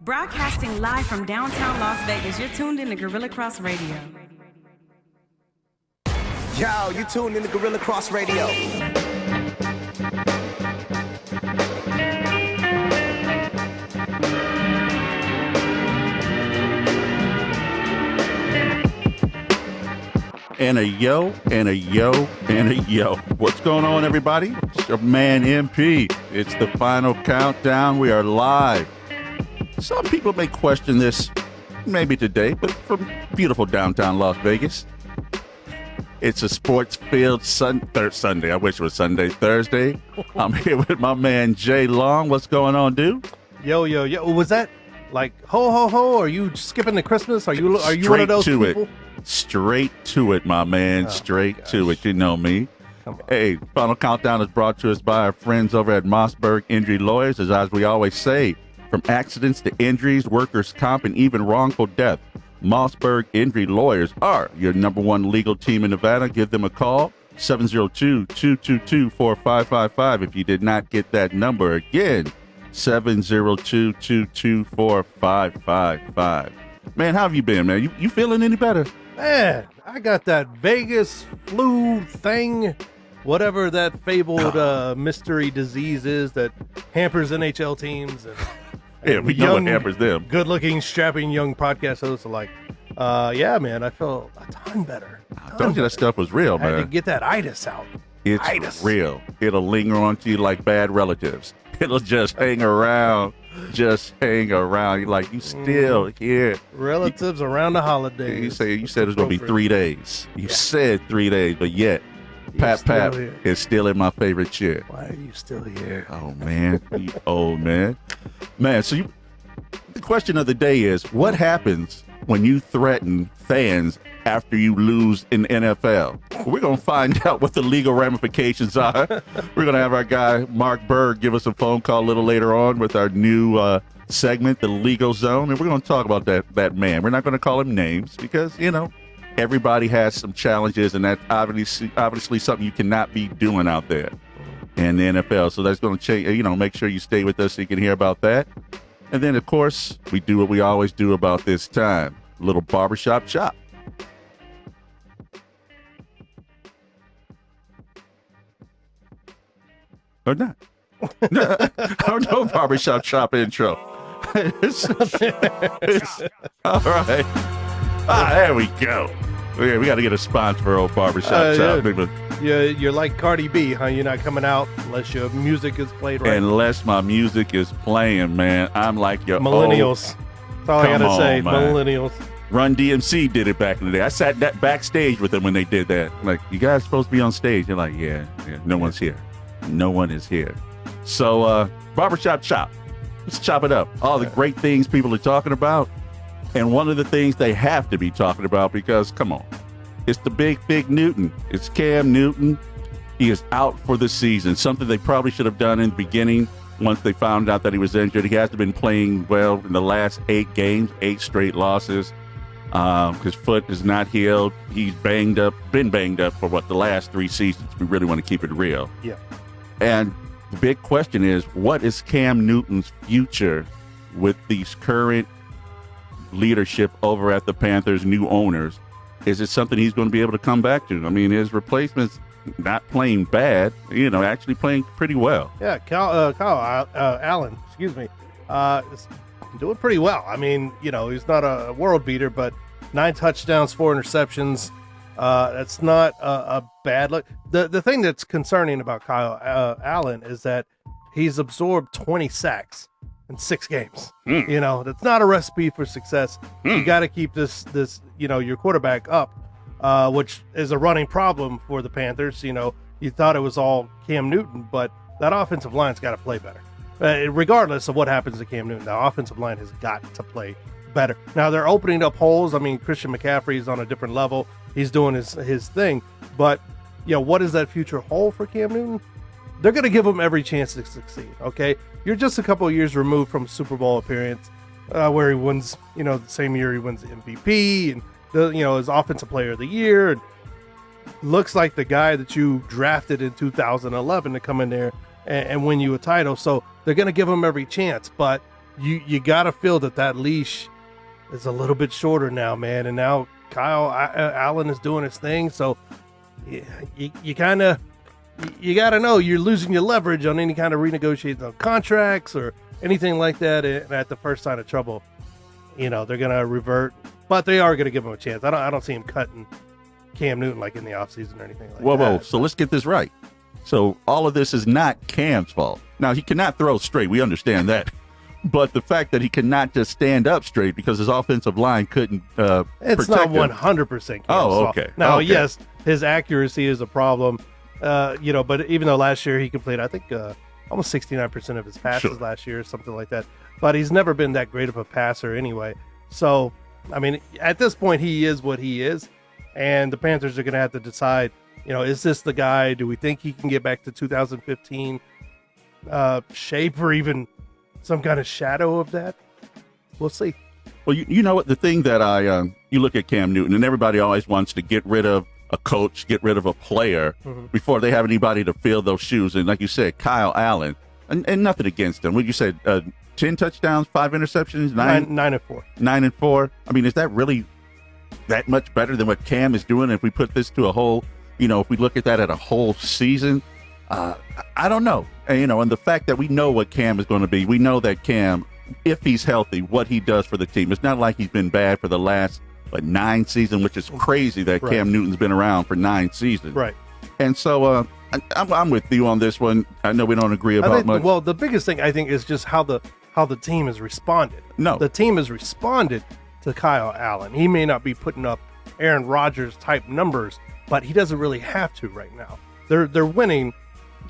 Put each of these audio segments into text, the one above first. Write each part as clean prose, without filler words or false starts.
Broadcasting live from downtown Las Vegas, you're tuned in to Gorilla Cross Radio. Yo, you tuned in to Gorilla Cross Radio. And a yo, and a yo, and a yo. What's going on, everybody? It's your man, MP. It's the final countdown. We are live. Some people may question this, maybe today, but from beautiful downtown Las Vegas. It's a sports-filled Sunday. I wish it was Sunday, Thursday. I'm here with my man, Jay Long. What's going on, dude? Yo. Was that like ho, ho, ho? Are you skipping the Christmas? Are you one of those people? Straight to it, my man. Straight to it. You know me. Hey, Final Countdown is brought to us by our friends over at Mossberg Injury Lawyers. As we always say, from accidents to injuries, workers' comp, and even wrongful death, Mossberg Injury Lawyers are your number one legal team in Nevada. Give them a call, 702-222-4555. If you did not get that number, again, 702-222-4555. Man, how have you been, man? You feeling any better? Man, I got that Vegas flu thing, whatever that fabled mystery disease is that hampers NHL teams. And yeah, we know what hampers them. Good-looking, strapping young podcast hosts are like, yeah, man, I feel a ton better. I told you that stuff was real, man. I had to get that itis out. It's real. It'll linger on to you like bad relatives. It'll just hang around. Just hang around. You're like, you still here. Relatives around the holidays. You said it was going to be 3 days. You said 3 days, but yet, Pap is still in my favorite chair. Why are you still here? Oh, man. You old man. Man, so the question of the day is, what happens when you threaten fans after you lose in the NFL? We're going to find out what the legal ramifications are. We're going to have our guy, Mark Berg, give us a phone call a little later on with our new segment, The Legal Zone, and we're going to talk about that man. We're not going to call him names because, everybody has some challenges, and that's obviously something you cannot be doing out there in the NFL. So that's going to change. Make sure you stay with us so you can hear about that. And then, of course, we do what we always do about this time, a little barbershop chop. Or not. No barbershop chop intro. All right. There we go. Yeah, we got to get a sponsor for old barbershop chop. You're like Cardi B, huh? You're not coming out unless your music is played right. Unless my music is playing, man. I'm like your millennials. That's all I got to say. Man. Millennials. Run DMC did it back in the day. I sat backstage with them when they did that. Like, you guys supposed to be on stage. They're like, yeah, no one's here. No one is here. So, barbershop chop. Let's chop it up. All the great things people are talking about. And one of the things they have to be talking about because, come on, it's the big Newton. It's Cam Newton. He is out for the season, something they probably should have done in the beginning once they found out that he was injured. He hasn't been playing well in the last 8 games, 8 straight losses. His foot is not healed. He's been banged up for the last 3 seasons. We really want to keep it real. Yeah. And the big question is, what is Cam Newton's future with these current leadership over at the Panthers, new owners? Is it something he's going to be able to come back to? I mean, his replacement's not playing bad, actually playing pretty well. Yeah, Kyle Allen, is doing pretty well. I mean, he's not a world beater, but 9 touchdowns, 4 interceptions. That's not a bad look. The thing that's concerning about Kyle Allen is that he's absorbed 20 sacks in 6 games. That's not a recipe for success. You got to keep this your quarterback up, which is a running problem for the Panthers. You thought it was all Cam Newton, but that offensive line's got to play better. Regardless of what happens to Cam Newton, the offensive line has got to play better. Now they're opening up holes. I mean, Christian McCaffrey is on a different level. He's doing his thing, but what is that future hole for Cam Newton? They're going to give him every chance to succeed. Okay, you're just a couple of years removed from a Super Bowl appearance where he wins. The same year he wins the MVP and his Offensive Player of the Year. And looks like the guy that you drafted in 2011 to come in there and win you a title. So they're going to give him every chance, but you got to feel that leash is a little bit shorter now, man. And now Kyle Allen is doing his thing. So you kind of, you got to know you're losing your leverage on any kind of renegotiating of contracts or anything like that. And at the first sign of trouble, they're going to revert, but they are going to give him a chance. I don't see him cutting Cam Newton like in the offseason or anything like that. Whoa. So let's get this right. So all of this is not Cam's fault. Now, he cannot throw straight. We understand that. But the fact that he cannot just stand up straight because his offensive line couldn't it's not 100% Cam's fault. Okay. Now, okay. Yes, his accuracy is a problem, but even though last year he completed, I think, almost 69% of his passes last year, something like that. But he's never been that great of a passer anyway. So, I mean, at this point, he is what he is. And the Panthers are going to have to decide, is this the guy? Do we think he can get back to 2015 shape or even some kind of shadow of that? We'll see. Well, you know what? The thing that you look at Cam Newton, and everybody always wants to get rid of a coach, get rid of a player before they have anybody to fill those shoes. And like you said, Kyle Allen, and nothing against him. What you said, 10 touchdowns, 5 interceptions, 9 and 4. 9 and 4. I mean, is that really that much better than what Cam is doing? If we put this to a whole, if we look at that at a whole season, I don't know. And the fact that we know what Cam is going to be, we know that Cam, if he's healthy, what he does for the team. It's not like he's been bad for the last 9 seasons, which is crazy that Cam Newton's been around for 9 seasons. Right. And so I'm with you on this one. I know we don't agree about much. Well, the biggest thing I think is just how the team has responded. No, the team has responded to Kyle Allen. He may not be putting up Aaron Rodgers type numbers, but he doesn't really have to right now. They're winning.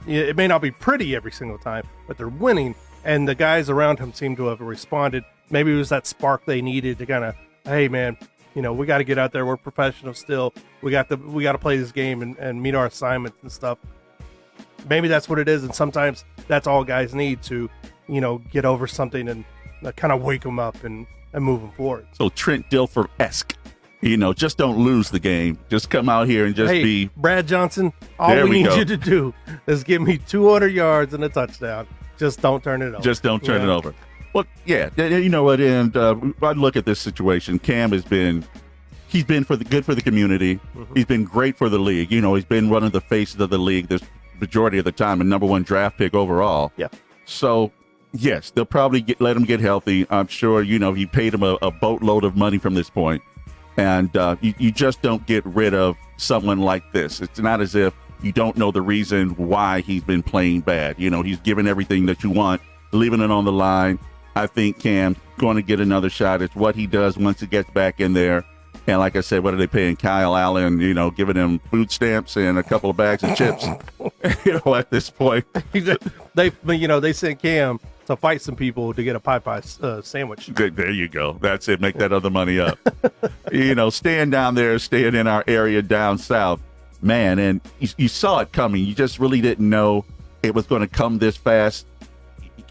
It may not be pretty every single time, but they're winning, and the guys around him seem to have responded. Maybe it was that spark they needed to kind of, hey man, we got to get out there. We're professionals still. We got to play this game and meet our assignments and stuff. Maybe that's what it is, and sometimes that's all guys need to, get over something and kind of wake them up and move them forward. So Trent Dilfer-esque. Just don't lose the game. Just come out here and just be Brad Johnson. All we need you to do is give me 200 yards and a touchdown. Just don't turn it over. Just don't turn it over. Well, yeah, you know what? And I look at this situation. Cam he's been good for the community. He's been great for the league. He's been one of the faces of the league this majority of the time, and #1 draft pick overall. Yeah. So yes, they'll probably let him get healthy. I'm sure. You paid him a boatload of money from this point. And you just don't get rid of someone like this. It's not as if you don't know the reason why he's been playing bad. He's given everything that you want, leaving it on the line. I think Cam's going to get another shot. It's what he does once he gets back in there. And like I said, what are they paying Kyle Allen? Giving him food stamps and a couple of bags of chips. At this point, they sent Cam to fight some people to get a pie sandwich. Good, there you go. That's it. Make that other money up. Staying down there, staying in our area down south, man. And you saw it coming. You just really didn't know it was going to come this fast.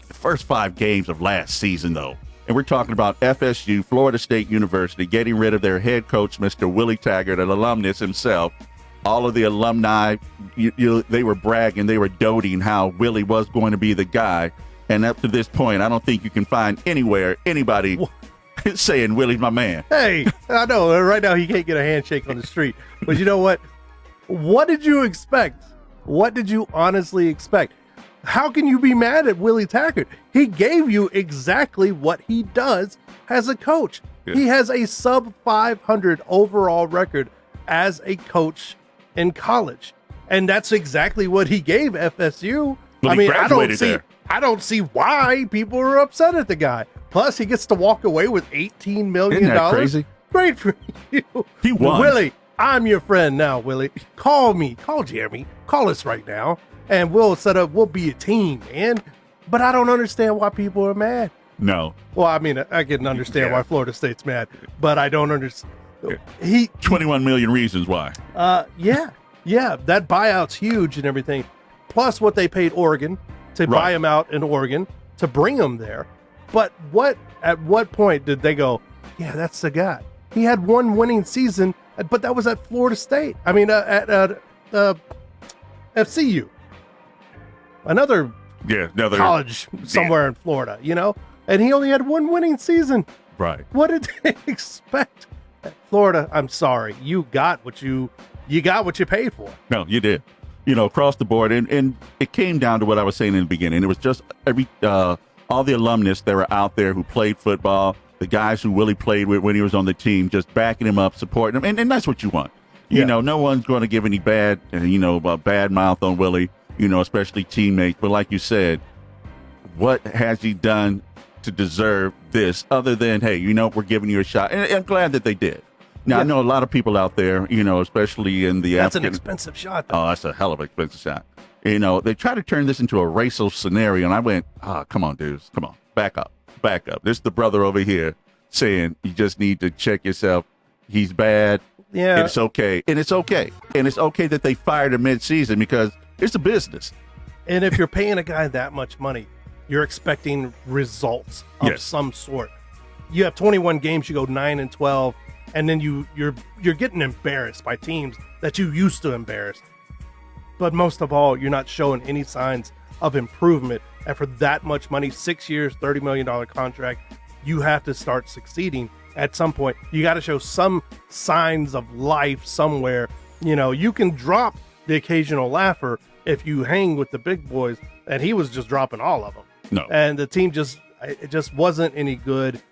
The first 5 games of last season, though. And we're talking about FSU, Florida State University, getting rid of their head coach, Mr. Willie Taggart, an alumnus himself. All of the alumni, they were bragging, they were doting how Willie was going to be the guy. And up to this point, I don't think you can find anybody saying Willie's my man. Hey, I know right now he can't get a handshake on the street. But you know what? What did you expect? What did you honestly expect? How can you be mad at Willie Taggart? He gave you exactly what he does as a coach. Yeah. He has a sub 500 overall record as a coach in college. And that's exactly what he gave FSU. Well, I mean, I don't see why people are upset at the guy. Plus, he gets to walk away with $18 million. Isn't that crazy? Great for you. He won. Willie, I'm your friend now, Willie. Call me. Call Jeremy. Call us right now. And we'll be a team, man. But I don't understand why people are mad. No. Well, I mean, I can understand why Florida State's mad, but I don't understand. 21 million reasons why. Yeah. That buyout's huge and everything. Plus what they paid Oregon to buy him out in Oregon to bring him there. But at what point did they go, yeah, that's the guy? He had one winning season, but that was at Florida State. I mean, at FCU. Another college somewhere in Florida, and he only had one winning season. Right. What did they expect? Florida, I'm sorry, you got what you paid for. No, you did. Across the board, and it came down to what I was saying in the beginning. It was just all the alumnus that were out there who played football, the guys who Willie played with when he was on the team, just backing him up, supporting him, and that's what you want. No one's going to give any bad mouth on Willie, especially teammates. But like you said, what has he done to deserve this other than, hey, we're giving you a shot? And I'm glad that they did. Now, I know a lot of people out there, especially in the That's an expensive shot, though. Oh, that's a hell of an expensive shot. They try to turn this into a racial scenario, and I went, come on, dudes. Come on. Back up. This is the brother over here saying you just need to check yourself. He's bad. Yeah. It's okay. And it's okay. And it's okay that they fired him mid-season because it's a business. And if you're paying a guy that much money, you're expecting results of some sort. You have 21 games, you go 9-12, and then you're getting embarrassed by teams that you used to embarrass. But most of all, you're not showing any signs of improvement. And for that much money, 6 years, $30 million contract, you have to start succeeding at some point. You got to show some signs of life somewhere. You can drop the occasional laugher if you hang with the big boys, and he was just dropping all of them. No. And the team just wasn't any good.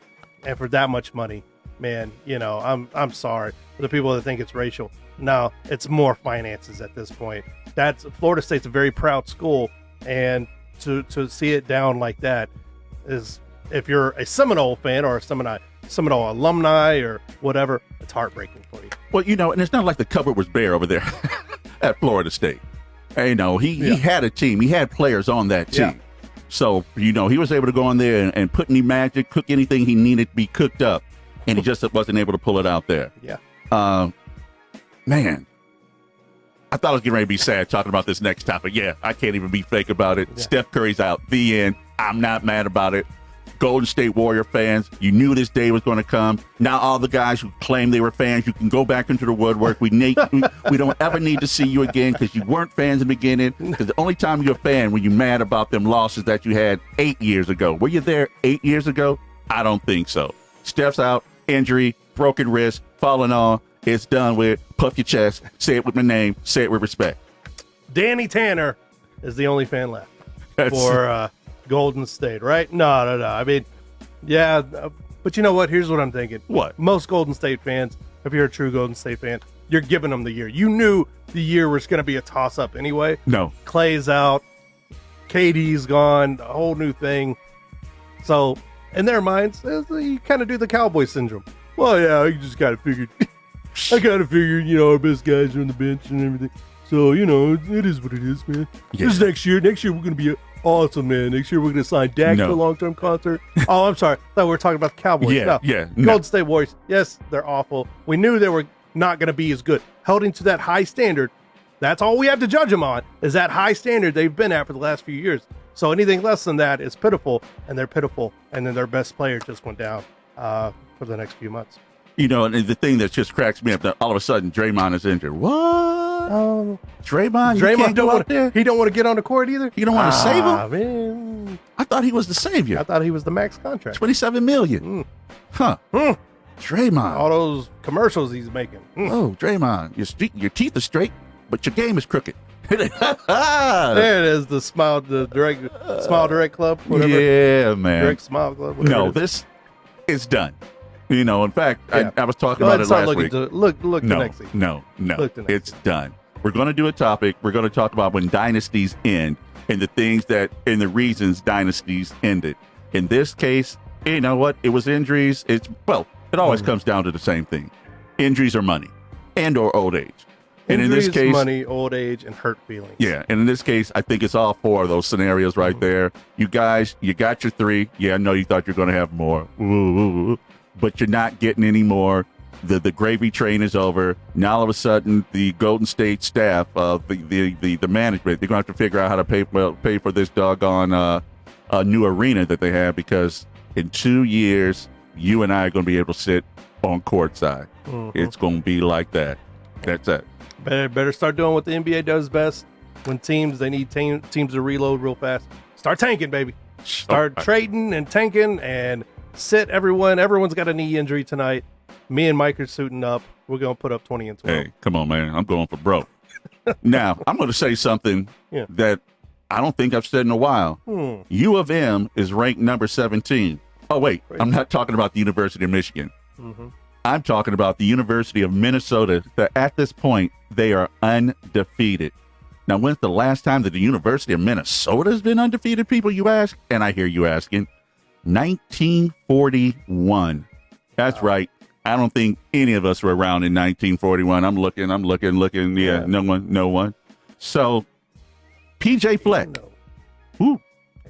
And for that much money, man, I'm sorry for the people that think it's racial. No, it's more finances at this point. Florida State's a very proud school, and to see it down like that is, if you're a Seminole fan or a Seminole alumni or whatever, it's heartbreaking for you. Well, and it's not like the cupboard was bare over there at Florida State. He had a team. He had players on that team. Yeah. So, he was able to go in there and put any magic, cook anything he needed to be cooked up, and he just wasn't able to pull it out there. Yeah. Man, I thought I was getting ready to be sad talking about this next topic. Yeah, I can't even be fake about it. Yeah. Steph Curry's out. The end. I'm not mad about it. Golden State Warrior fans, you knew this day was going to come. Now all the guys who claim they were fans, you can go back into the woodwork. We don't ever need to see you again because you weren't fans in the beginning. Because the only time you're a fan when you're mad about them losses that you had 8 years ago. Were you there 8 years ago? I don't think so. Steph's out, injury, broken wrist, falling on. It's done with. Puff your chest. Say it with my name. Say it with respect. Danny Tanner is the only fan left for Golden State, right? No. I mean, yeah, but you know what? Here's what I'm thinking. What? Most Golden State fans, if you're a true Golden State fan, you're giving them the year. You knew the year was going to be a toss-up anyway. No. Clay's out. KD's gone. A whole new thing. So, in their minds, you kind of do the Cowboy syndrome. Well, yeah, I just got to figure... our best guys are on the bench and everything. So, it is what it is, man. Yeah. This is next year. Next year, we're going to be awesome, man. Next year, we're going to sign Dak to a long-term concert. Oh, I'm sorry. I thought we were talking about the Cowboys. Yeah. Golden State Warriors, yes, they're awful. We knew they were not going to be as good. Holding to that high standard, that's all we have to judge them on, is that high standard they've been at for the last few years. So anything less than that is pitiful, and they're pitiful. And then their best player just went down for the next few months. And the thing that just cracks me up, that all of a sudden Draymond is injured. What? Draymond don't want there? He don't want to get on the court either? You don't want to save him? Man. I thought he was the savior. I thought he was the max contract. $27 million. Huh. Draymond. All those commercials he's making. Oh, Draymond. Your teeth are straight, but your game is crooked. There it is, the Smile Direct Club, whatever. Yeah, man. Direct Smile Club. No, this is done. In fact, I was talking about it last week. Look next week. No. It's done. We're going to do a topic. We're going to talk about when dynasties end and the things and the reasons dynasties ended. In this case, you know what? It was injuries. It always comes down to the same thing. Injuries or money and or old age. And injuries, in this case, money, old age, and hurt feelings. Yeah, and in this case, I think it's all four of those scenarios right there. You guys, you got your three. Yeah, I know you thought you were going to have more. But you're not getting any more. The gravy train is over. Now all of a sudden, the Golden State staff, the management, they're going to have to figure out how to pay for this doggone new arena that they have, because in 2 years, you and I are going to be able to sit on courtside. It's going to be like that. That's it. Better start doing what the NBA does best. When they need teams to reload real fast. Start tanking, baby. Start trading and tanking and sit everyone. Everyone's got a knee injury tonight. Me and Mike are suiting up. We're going to put up 20 and 12. Hey, come on, man. I'm going for broke. Now, I'm going to say something that I don't think I've said in a while. U of M is ranked number 17. Oh, wait. I'm not talking about the University of Michigan. I'm talking about the University of Minnesota, that at this point, they are undefeated. Now, when's the last time that the University of Minnesota has been undefeated, people, you ask? And I hear you asking. 1941. That's right. I don't think any of us were around in 1941. I'm looking. Yeah, no one. So, PJ Fleck. Ooh.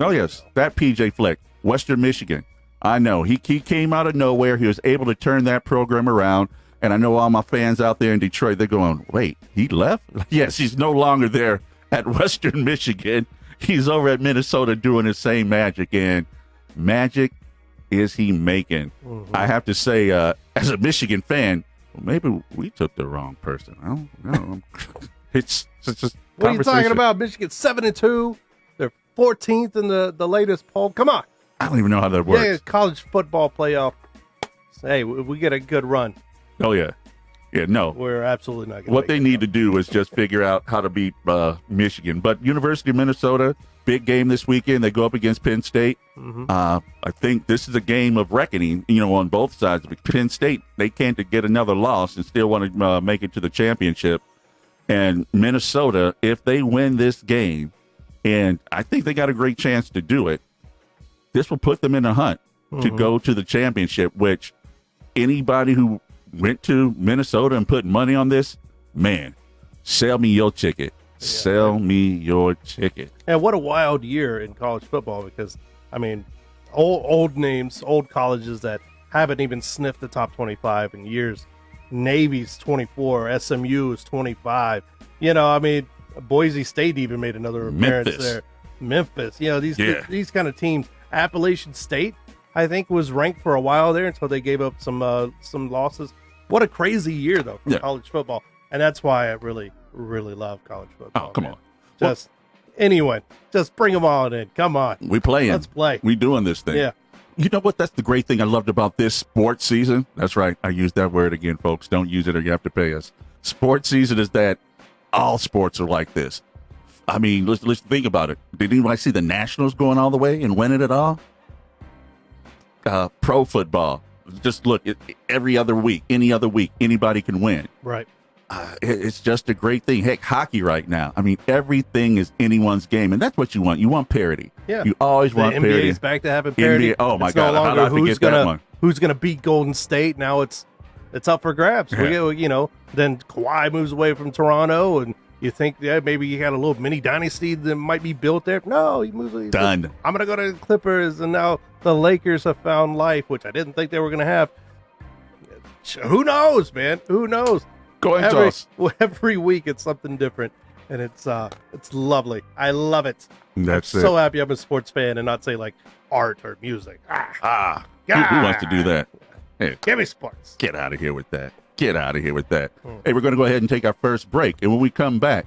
Oh, yes, that PJ Fleck, Western Michigan. I know. He came out of nowhere. He was able to turn that program around. And I know all my fans out there in Detroit, they're going, wait, he left? Yes, he's no longer there at Western Michigan. He's over at Minnesota doing his same magic. And magic is he making? I have to say, as a Michigan fan, well, maybe we took the wrong person. I don't know. It's just what are you talking about? Michigan 7-2. They're 14th in the latest poll. Come on. I don't even know how that works. Yeah, college football playoff. Hey, we get a good run. Oh, yeah. Yeah, no. We're absolutely not going to. What they need to do is just figure out how to beat Michigan. But University of Minnesota, big game this weekend. They go up against Penn State. I think this is a game of reckoning, on both sides. Penn State, they can't get another loss and still want to make it to the championship. And Minnesota, if they win this game, and I think they got a great chance to do it, this will put them in a hunt to go to the championship, which anybody who went to Minnesota and put money on this, man, sell me your ticket. Yeah. Sell me your ticket. And what a wild year in college football, because, I mean, old names, old colleges that haven't even sniffed the top 25 in years. Navy's 24, SMU is 25. I mean, Boise State even made another appearance there. Memphis, these kind of teams. Appalachian State, I think, was ranked for a while there until they gave up some losses. What a crazy year, though, for college football. And that's why I really, really love college football. Oh, come on. Anyone, just bring them all in. Come on. We playing. Let's play. We doing this thing. Yeah. You know what? That's the great thing I loved about this sports season. That's right. I used that word again, folks. Don't use it or you have to pay us. Sports season is that all sports are like this. I mean, let's think about it. Did anybody see the Nationals going all the way and winning it all? Pro football. Just look, every other week, any other week, anybody can win. Right. It's just a great thing. Heck, hockey right now. I mean, everything is anyone's game, and that's what you want. You want parity. Yeah. You always want parity. NBA's back to having parity. Oh, my it's God. No longer how did I forget that one? Who's going to beat Golden State? Now it's up for grabs. Yeah. Then Kawhi moves away from Toronto, and you think, maybe you got a little mini dynasty that might be built there. No, he moves. Done. I'm going to go to the Clippers, and now the Lakers have found life, which I didn't think they were going to have. Who knows, man? Who knows? Every week it's something different, and it's lovely. I love it. That's I'm so happy I'm a sports fan and not say like art or music. Who wants to do that? Hey, give me sports. Get out of here with that. Hey, we're going to go ahead and take our first break, and when we come back,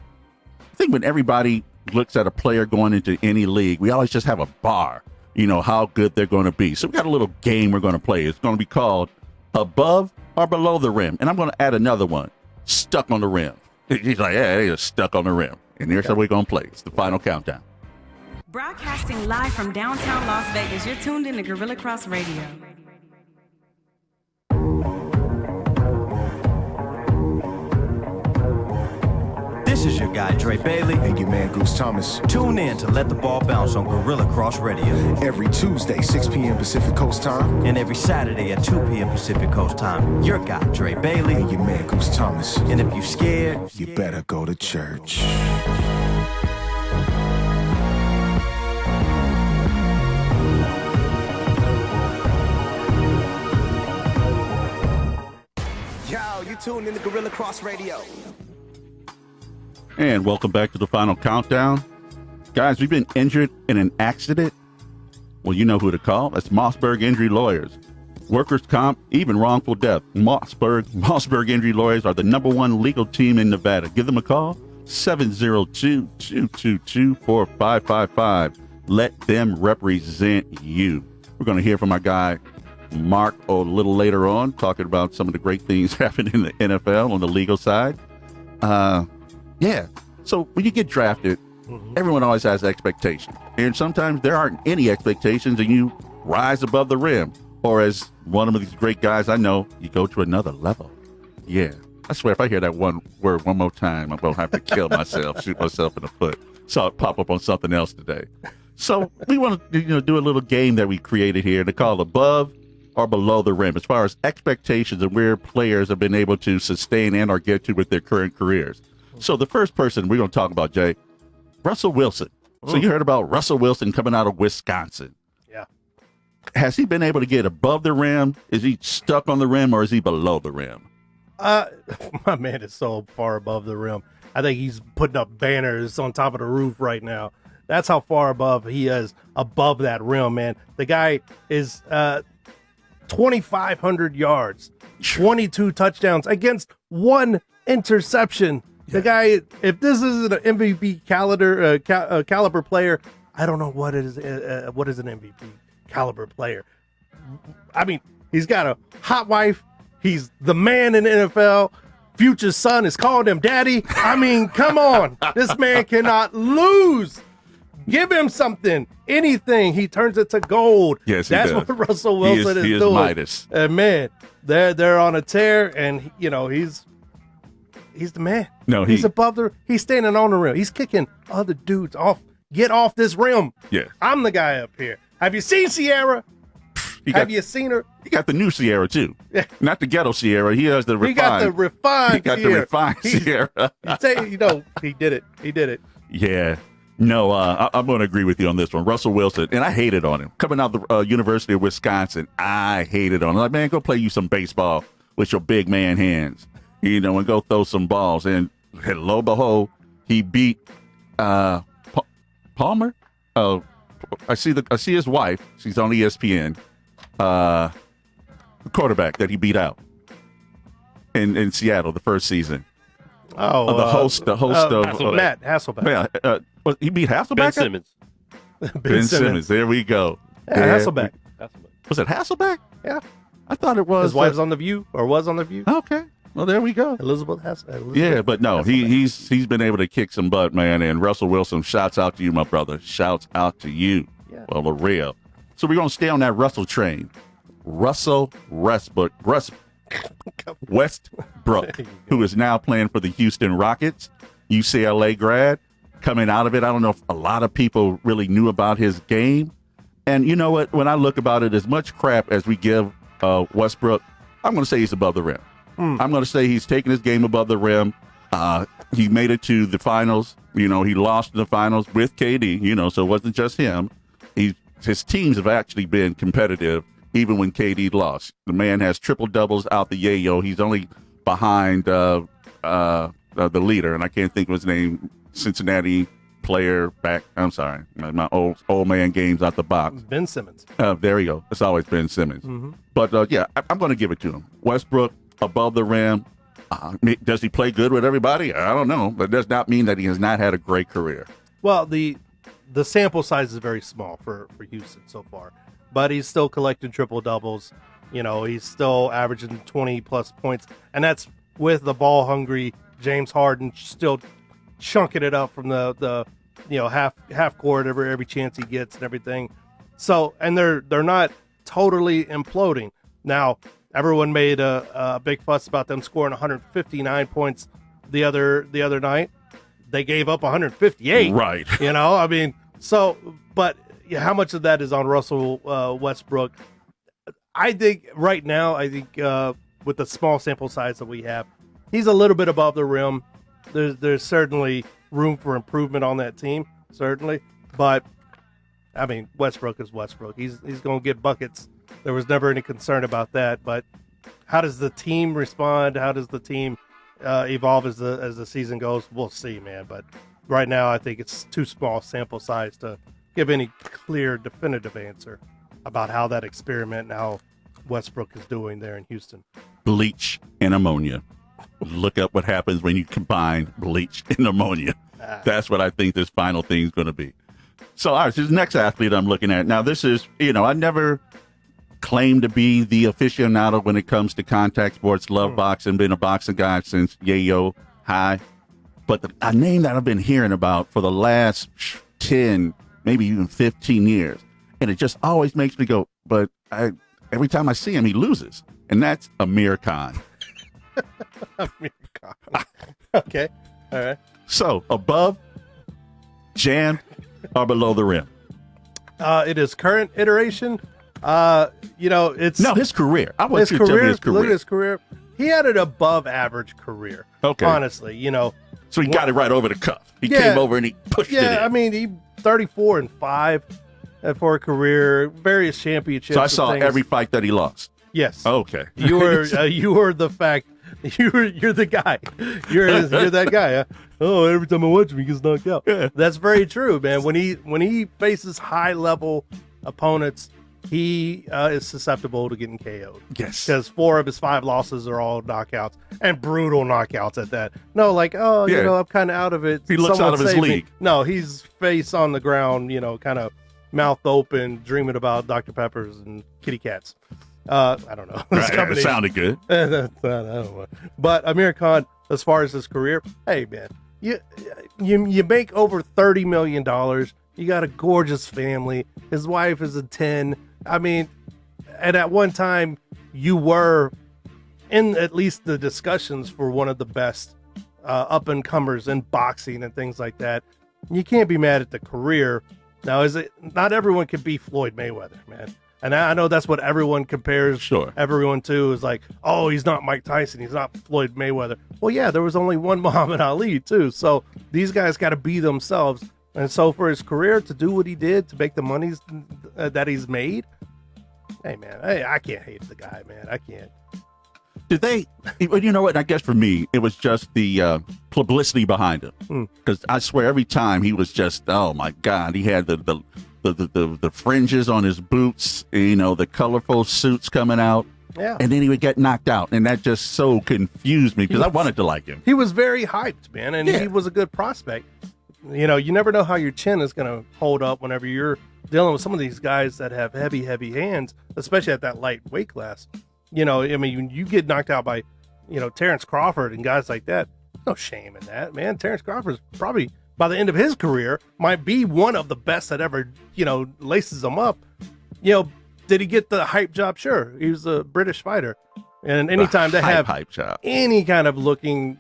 I think when everybody looks at a player going into any league, we always just have a bar, how good they're going to be. So we got a little game we're going to play. It's going to be called Above or Below the Rim, and I'm going to add another one. Stuck on the rim. He's like, yeah, they're stuck on the rim. And here's how we're going to play. It's the final countdown. Broadcasting live from downtown Las Vegas, you're tuned in to Gorilla Cross Radio. This is your guy, Dre Bailey. And your man, Goose Thomas. Tune in to Let the Ball Bounce on Gorilla Cross Radio. Every Tuesday, 6 p.m. Pacific Coast time. And every Saturday at 2 p.m. Pacific Coast time. Your guy, Dre Bailey. And your man, Goose Thomas. And if you're scared, you better go to church. Yo, you tuned in to Gorilla Cross Radio. And welcome back to the final countdown. Guys, we've been injured in an accident. Well, you know who to call. That's Mossberg Injury Lawyers. Workers' comp, even wrongful death. Mossberg Injury Lawyers are the #1 legal team in Nevada. Give them a call, 702-222-4555. Let them represent you. We're going to hear from our guy, Mark, a little later on, talking about some of the great things happening in the NFL on the legal side. Yeah. So when you get drafted, everyone always has expectations. And sometimes there aren't any expectations and you rise above the rim. Or as one of these great guys I know, you go to another level. Yeah. I swear, if I hear that one word one more time, I'm going to have to kill myself, shoot myself in the foot. Saw it pop up on something else today. So we want to do a little game that we created here to call above or below the rim as far as expectations and where players have been able to sustain and or get to with their current careers. So the first person we're going to talk about, Jay, Russell Wilson. So you heard about Russell Wilson coming out of Wisconsin. Yeah. Has he been able to get above the rim? Is he stuck on the rim or is he below the rim? My man is so far above the rim. I think he's putting up banners on top of the roof right now. That's how far above he is above that rim, man. The guy is 2,500 yards, 22 touchdowns against one interception. The guy, if this isn't an MVP caliber player, I don't know what is an MVP caliber player. I mean, he's got a hot wife. He's the man in the NFL. Future son is calling him daddy. I mean, come on. This man cannot lose. Give him something, anything. He turns it to gold. Yes, that's does. what Russell Wilson He is is doing. Midas. And man, they're on a tear, and he's the man. No, he's above the. He's standing on the rim. He's kicking other dudes off. Get off this rim. Yeah. I'm the guy up here. Have you seen Sierra? Have you seen her? He got the new Sierra too. Yeah. Not the ghetto Sierra. He has the refined. He got the refined. He got Sierra. the refined Sierra. He did it. He did it. Yeah. No, I'm going to agree with you on this one. Russell Wilson, and I hated on him. Coming out of the University of Wisconsin, I hated on him. Like, man, go play you some baseball with your big man hands, and go throw some balls. And lo and behold, he beat Palmer. I see his wife. She's on ESPN. The quarterback that he beat out in Seattle the first season. Oh, the host of Matt Hasselbeck. Yeah, he beat Hasselbeck. Ben Simmons. Ben Simmons. There we go. Yeah, Hasselbeck. Was it Hasselbeck? Yeah, I thought it was. His wife's on The View, or was on The View. Okay, well there we go. Elizabeth Hasselbeck. Yeah, but no, he's been able to kick some butt, man. And Russell Wilson, shouts out to you, my brother. Shouts out to you. Yeah. Well, the real. So we're gonna stay on that Russell train. Russell Westbrook, who is now playing for the Houston Rockets, UCLA grad, coming out of it. I don't know if a lot of people really knew about his game. And you know what? When I look about it, as much crap as we give Westbrook, I'm going to say he's above the rim. I'm going to say he's taking his game above the rim. He made it to the finals. He lost in the finals with KD, so it wasn't just him. His teams have actually been competitive even when KD lost. The man has triple doubles out the yayo. He's only behind the leader, and I can't think of his name. Cincinnati player back. I'm sorry, my old man games out the box. Ben Simmons. There you go. It's always Ben Simmons. Mm-hmm. But yeah, I'm going to give it to him. Westbrook above the rim. Does he play good with everybody? I don't know, but it does not mean that he has not had a great career. Well, the sample size is very small for Houston so far, but he's still collecting triple doubles. He's still averaging 20 plus points, and that's with the ball hungry James Harden still chunking it up from the half court every chance he gets and everything. So, and they're not totally imploding. Now, everyone made a big fuss about them scoring 159 points the other night. They gave up 158. Right. But how much of that is on Russell Westbrook? I think right now, with the small sample size that we have, he's a little bit above the rim. There's certainly room for improvement on that team, certainly. But, Westbrook is Westbrook. He's going to get buckets. There was never any concern about that. But how does the team respond? How does the team evolve as the season goes? We'll see, man. But right now, I think it's too small sample size to give any clear, definitive answer about how that experiment and how Westbrook is doing there in Houston. Bleach and ammonia. Look up what happens when you combine bleach and ammonia. That's what I think this final thing is going to be. So, all right, so the next athlete I'm looking at. Now, this is, I never claimed to be the aficionado when it comes to contact sports, love boxing, been a boxing guy since yayo high. But a name that I've been hearing about for the last 10, maybe even 15 years, and it just always makes me go, but every time I see him, he loses. And that's Amir Khan. Amir Khan. Okay. All right. So, above, jam, or below the rim? It is current iteration. It's No, his career. I want his you to tell me career. his career. Look at his career. He had an above average career. Okay. Honestly, So he got it right over the cuff. He Yeah. came over and he pushed it in. Yeah, I mean, he 34-5 for a career, various championships. So I and saw things. every fight that he lost. Yes. Okay. You were the fact. You're the guy. You're that guy. Huh? Oh, every time I watch him, he gets knocked out. Yeah. That's very true, man. When he faces high level opponents, he is susceptible to getting KO'd. Yes. Because 4 of his 5 losses are all knockouts and brutal knockouts at that. No, like, Yeah. I'm kind of out of it. He looks Someone out of his save me. league. No, he's face on the ground, kind of mouth open, dreaming about Dr. Peppers and kitty cats. I don't know. This Right, it combination- sounded good. I don't know. But Amir Khan, as far as his career, hey man, you make over $30 million. You got a gorgeous family. His wife is a 10. I mean, and at one time you were in at least the discussions for one of the best up and comers in boxing and things like that. You can't be mad at the career. Now, not everyone can be Floyd Mayweather, man. And I know that's what everyone compares Sure. everyone to, is like, oh, he's not Mike Tyson. He's not Floyd Mayweather. Well, yeah, there was only one Muhammad Ali, too. So these guys got to be themselves. And so for his career to do what he did, to make the monies that he's made, hey, man, I can't hate the guy, man. I can't. Did they? Well, you know what? I guess for me, it was just the publicity behind him. Because I swear, every time he was just, oh my God, he had the fringes on his boots, the colorful suits coming out. Yeah. And then he would get knocked out. And that just so confused me because I wanted to like him. He was very hyped, man, and Yeah. he was a good prospect. You never know how your chin is going to hold up whenever you're dealing with some of these guys that have heavy hands, especially at that light weight class. I mean, you get knocked out by, Terrence Crawford and guys like that. No shame in that, man. Terrence Crawford's probably, by the end of his career, might be one of the best that ever, laces them up. Did he get the hype job? Sure. He was a British fighter. And anytime they have hype job. any kind of looking,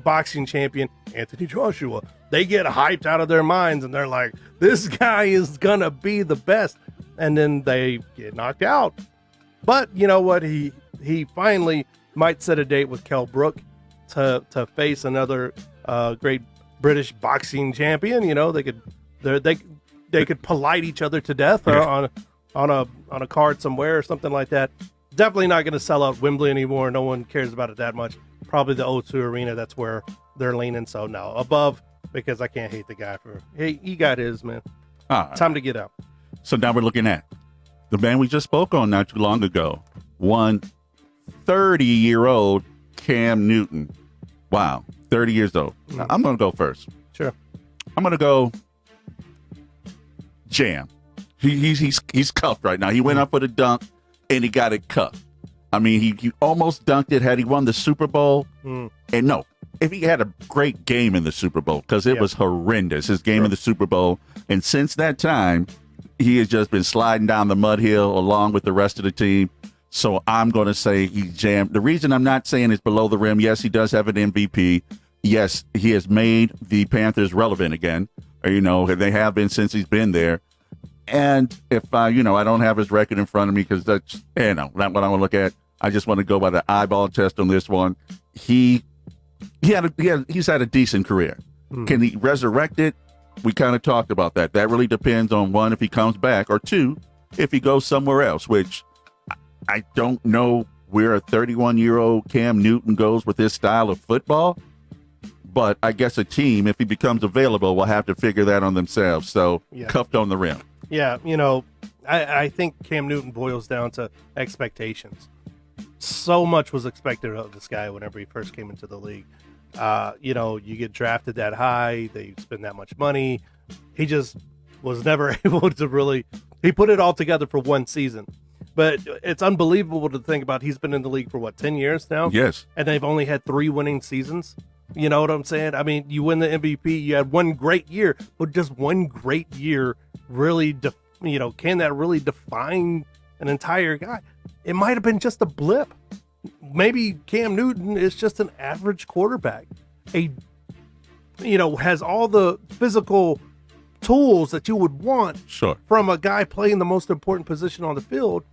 boxing champion, Anthony Joshua, they get hyped out of their minds and they're like, this guy is going to be the best. And then they get knocked out. But you know what? He finally might set a date with Kell Brook to face another great British boxing champion. They could polite each other to death on a card somewhere or something like that. Definitely not going to sell out Wembley anymore. No one cares about it that much. Probably the O2 Arena. That's where they're leaning. So no, above, because I can't hate the guy for he got his, man. All right. Time to get out. So now we're looking at the man we just spoke on not too long ago. 30-year-old Cam Newton. Wow, 30 years old. Now, I'm going to go first. Sure. I'm going to go Jam. He's cuffed right now. He went up for the dunk and he got it cuffed. I mean, he almost dunked it had he won the Super Bowl. And no, if he had a great game in the Super Bowl, because it was horrendous, his game in the Super Bowl. And since that time, he has just been sliding down the mud hill along with the rest of the team. So I'm going to say he's jammed. The reason I'm not saying it's below the rim, yes, he does have an MVP. Yes, he has made the Panthers relevant again. They have been since he's been there. And if I don't have his record in front of me because that's, not what I want to look at. I just want to go by the eyeball test on this one. He's had a decent career. Can he resurrect it? We kind of talked about that. That really depends on, one, if he comes back, or two, if he goes somewhere else, which I don't know where a 31-year-old Cam Newton goes with his style of football. But I guess a team, if he becomes available, will have to figure that on themselves. So cuffed on the rim. Yeah, I think Cam Newton boils down to expectations. So much was expected of this guy whenever he first came into the league. You get drafted that high, they spend that much money. He just was never able to really. He put it all together for one season, but it's unbelievable to think about. He's been in the league for 10 years now. Yes. And they've only had 3 winning seasons. You know what I'm saying? I mean, you win the MVP. You had one great year, but just one great year really, can that really define an entire guy? It might have been just a blip. Maybe Cam Newton is just an average quarterback. Has all the physical tools that you would want Sure. from a guy playing the most important position on the field,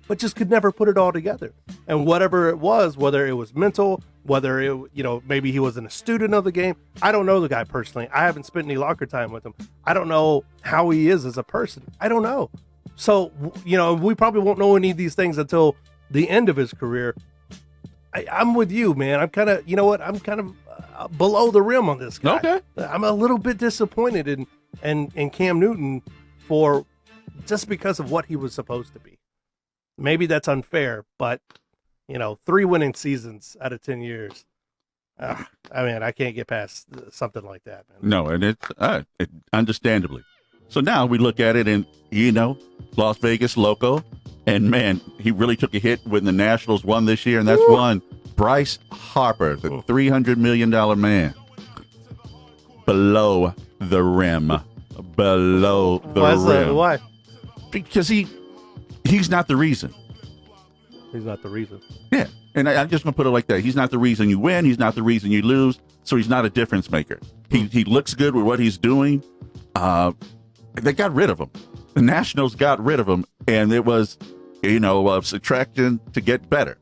but just could never put it all together. And whatever it was, whether it was mental, whether it, maybe he wasn't a student of the game. I don't know the guy personally. I haven't spent any locker time with him. I don't know how he is as a person. I don't know. So, we probably won't know any of these things until the end of his career. I'm with you, man. I'm kind of, I'm kind of below the rim on this guy. Okay. I'm a little bit disappointed in Cam Newton for just because of what he was supposed to be. Maybe that's unfair, but 3 winning seasons out of 10 years. I can't get past something like that, man. No, and it's understandably. So now we look at it and, Las Vegas loco. And, man, he really took a hit when the Nationals won this year, and that's one Bryce Harper, the $300 million man. Below the rim. Below the rim. Why? Because he's not the reason. He's not the reason. Yeah, and I'm just going to put it like that. He's not the reason you win. He's not the reason you lose. So he's not a difference maker. He looks good with what he's doing. They got rid of him. The Nationals got rid of him, and it was, subtraction to get better.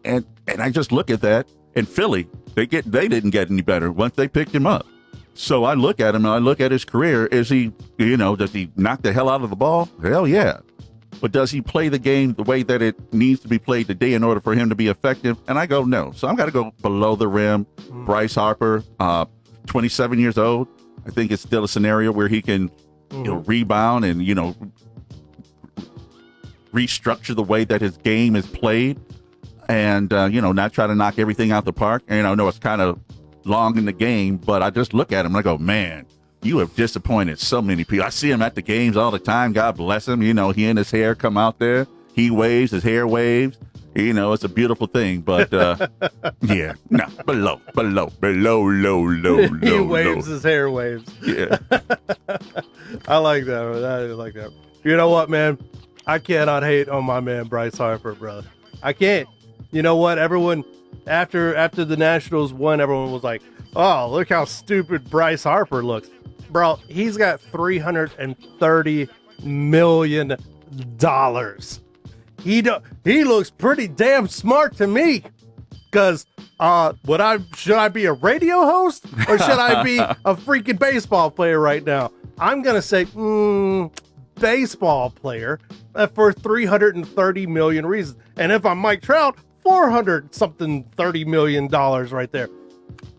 And I just look at that. And Philly, they didn't get any better once they picked him up. So I look at him and I look at his career. Is he, does he knock the hell out of the ball? Hell yeah. But does he play the game the way that it needs to be played today in order for him to be effective? And I go, no. So I'm got to go below the rim. Bryce Harper, 27 years old. I think it's still a scenario where he can, rebound and, restructure the way that his game is played and, not try to knock everything out the park. And I know it's kind of long in the game, but I just look at him and I go, man, you have disappointed so many people. I see him at the games all the time. God bless him. He and his hair come out there. He waves, his hair waves. It's a beautiful thing, but yeah, no, below, low. He waves, his hair waves. Yeah. I like that. I like that. You know what, man? I cannot hate on my man Bryce Harper, bro. I can't. You know what? Everyone after the Nationals won, everyone was like, "Oh, look how stupid Bryce Harper looks." Bro, he's got $330 million. He looks pretty damn smart to me. Because should I be a radio host or should I be a freaking baseball player right now? I'm gonna say baseball player for $330 million reasons. And if I'm Mike Trout, $430 million right there.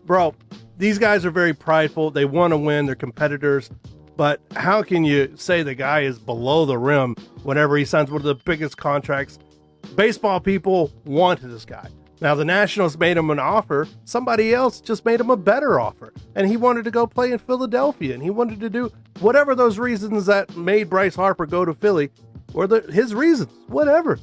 Bro, these guys are very prideful. They want to win. They're competitors. But how can you say the guy is below the rim whenever he signs one of the biggest contracts? Baseball people want this guy. Now, the Nationals made him an offer. Somebody else just made him a better offer. And he wanted to go play in Philadelphia. And he wanted to do whatever those reasons that made Bryce Harper go to Philly or his reasons, whatever.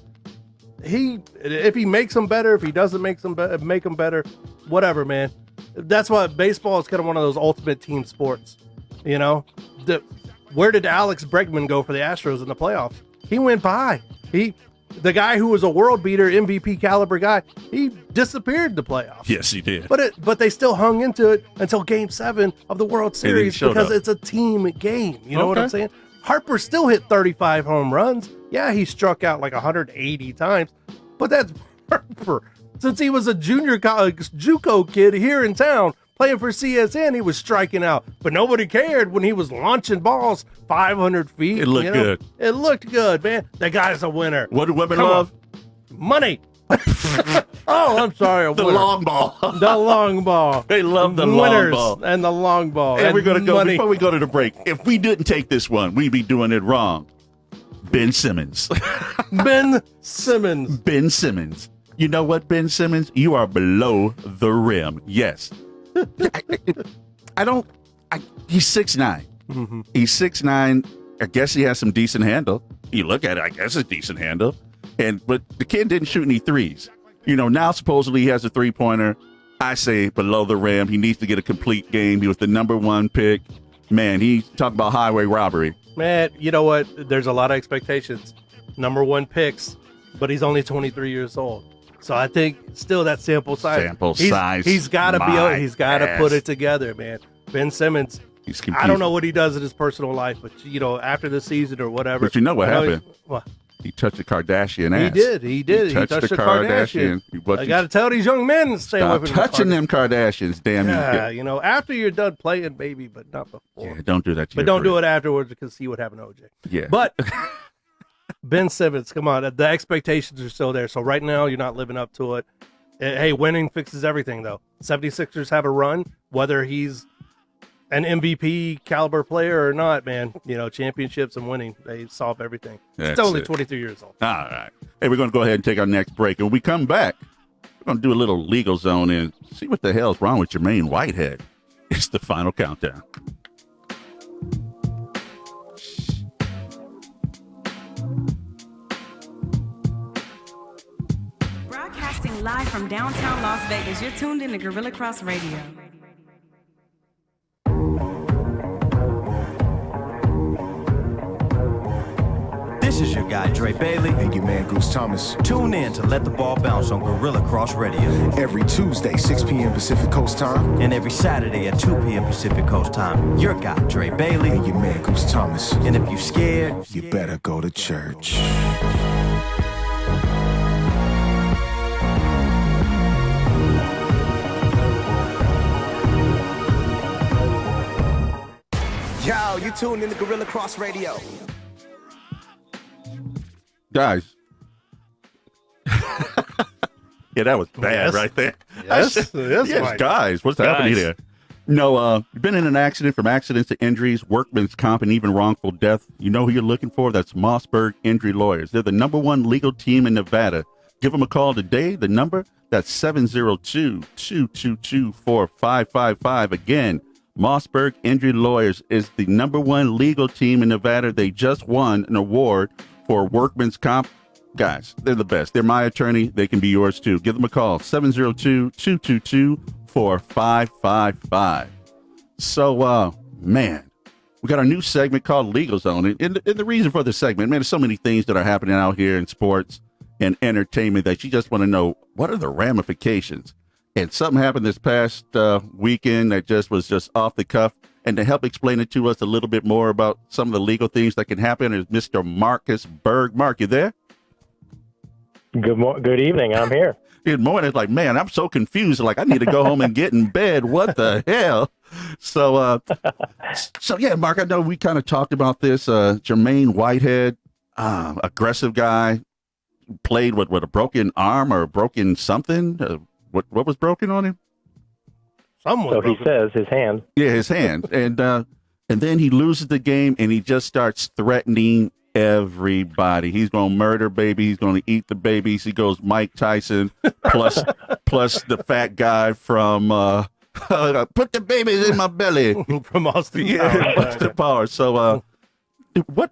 If he makes them better, if he doesn't make them better, whatever, man. That's why baseball is kind of one of those ultimate team sports. Where did Alex Bregman go for the Astros in the playoffs? He went by. The guy who was a world beater, MVP caliber guy, he disappeared in the playoffs. Yes, he did. But they still hung into it until Game 7 of the World Series because it's a team game. You know what I'm saying? Harper still hit 35 home runs. Yeah, he struck out like 180 times, but that's Harper. Since he was a junior college JUCO kid here in town playing for CSN, he was striking out, but nobody cared when he was launching balls 500 feet. It looked good. It looked good, man. That guy's a winner. What do women love? Money. Oh, I'm sorry. The long ball. The long ball. They love the Winners long ball. and the long ball. And we're going to go, money. before we go to the break, if we didn't take this one, we'd be doing it wrong. Ben Simmons. Ben Simmons. Ben Simmons. You know what, Ben Simmons? You are below the rim. Yes. He's 6'9". Mm-hmm. He's 6'9". I guess he has some decent handle. You look at it, I guess it's decent handle. But the kid didn't shoot any threes. Now supposedly he has a three-pointer. I say below the rim. He needs to get a complete game. He was the number 1 pick. Man, he's talking about highway robbery. Man, you know what? There's a lot of expectations. Number 1 picks, but he's only 23 years old. So I think still that sample size. He's got to be. He's got to put it together, man. Ben Simmons. I don't know what he does in his personal life, but after the season or whatever. But you know what happened? What? He touched the Kardashian ass. He did. He touched the Kardashian. I got to tell these young men to stay away from touching them Kardashians. Damn you. Yeah, after you're done playing, maybe, but not before. Yeah, don't do that to But don't do it afterwards because see what happened to OJ. Yeah. But Ben Simmons, come on. The expectations are still there. So right now, you're not living up to it. Hey, winning fixes everything, though. 76ers have a run, whether he's an MVP caliber player or not, man. Championships and winning, they solve everything. It's only 23 years old. All right. Hey, we're going to go ahead and take our next break. And when we come back, we're going to do a little legal zone and see what the hell's wrong with Jermaine Whitehead. It's the final countdown. Broadcasting live from downtown Las Vegas, you're tuned in to Gorilla Cross Radio. This is your guy, Dre Bailey. And your man, Goose Thomas. Tune in to Let the Ball Bounce on Gorilla Cross Radio. Every Tuesday, 6 p.m. Pacific Coast time. And every Saturday at 2 p.m. Pacific Coast time. Your guy, Dre Bailey. And your man, Goose Thomas. And if you're scared, you better go to church. Yo, you tuned in to Gorilla Cross Radio. Guys. Yeah, that was bad right there. Yes, guys. What's happening here? No, you've been in an accident, from accidents to injuries, workman's comp, and even wrongful death. You know who you're looking for? That's Mossberg Injury Lawyers. They're the number 1 legal team in Nevada. Give them a call today. The number, that's 702-222-4555. Again, Mossberg Injury Lawyers is the number 1 legal team in Nevada. They just won an award for workman's comp. Guys, they're the best. They're my attorney. They can be yours too. Give them a call, 702-222-4555. So, man, we got our new segment called Legal Zone. And the reason for the segment, man, there's so many things that are happening out here in sports and entertainment that you just want to know, what are the ramifications? And something happened this past weekend that was just off the cuff. And to help explain it to us a little bit more about some of the legal things that can happen is Mr. Marcus Berg. Mark, you there? Good evening. I'm here. Good morning. It's like, man, I'm so confused. Like, I need to go home and get in bed. What the hell? So yeah, Mark, I know we kind of talked about this. Jermaine Whitehead, aggressive guy, played with a broken arm or a broken something. What was broken on him? So he says his hand. Yeah, his hand. And then he loses the game and he just starts threatening everybody. He's going to murder baby. He's going to eat the babies. He goes Mike Tyson plus the fat guy from put the babies in my belly. From Austin Powers. Austin Powers. So the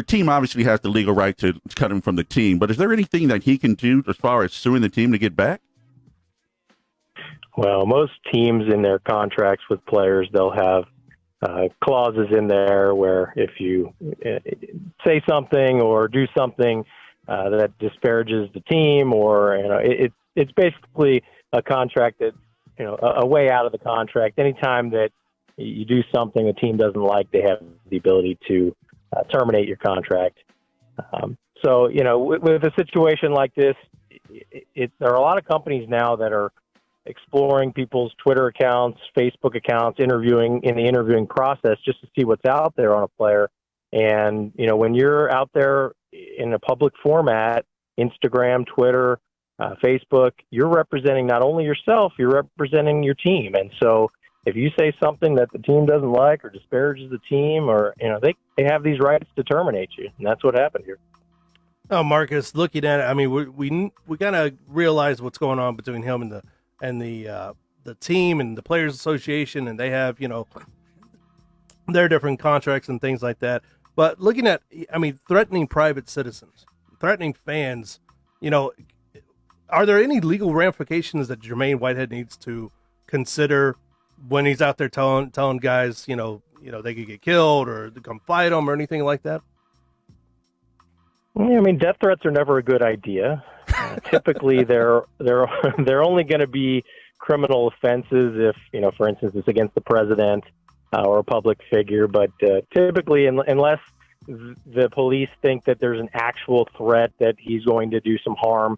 team obviously has the legal right to cut him from the team, but is there anything that he can do as far as suing the team to get back? Well, most teams in their contracts with players, they'll have clauses in there where if you say something or do something that disparages the team, or it's basically a contract that a way out of the contract. Anytime that you do something a team doesn't like, they have the ability to terminate your contract. So with a situation like this, there are a lot of companies now that are exploring people's Twitter accounts, Facebook accounts, interviewing in the interviewing process just to see what's out there on a player. And, when you're out there in a public format, Instagram, Twitter, Facebook, you're representing not only yourself, you're representing your team. And so if you say something that the team doesn't like or disparages the team, or, they have these rights to terminate you. And that's what happened here. Oh, Marcus, looking at it, I mean, we kind of realize what's going on between him and the team and the Players Association, and they have their different contracts and things like that. But looking at, I mean, threatening private citizens, threatening fans, are there any legal ramifications that Jermaine Whitehead needs to consider when he's out there telling guys, they could get killed or to come fight them or anything like that? Yeah, I mean, death threats are never a good idea. Typically, they're only going to be criminal offenses if, for instance, it's against the president or a public figure. But typically, unless the police think that there's an actual threat that he's going to do some harm,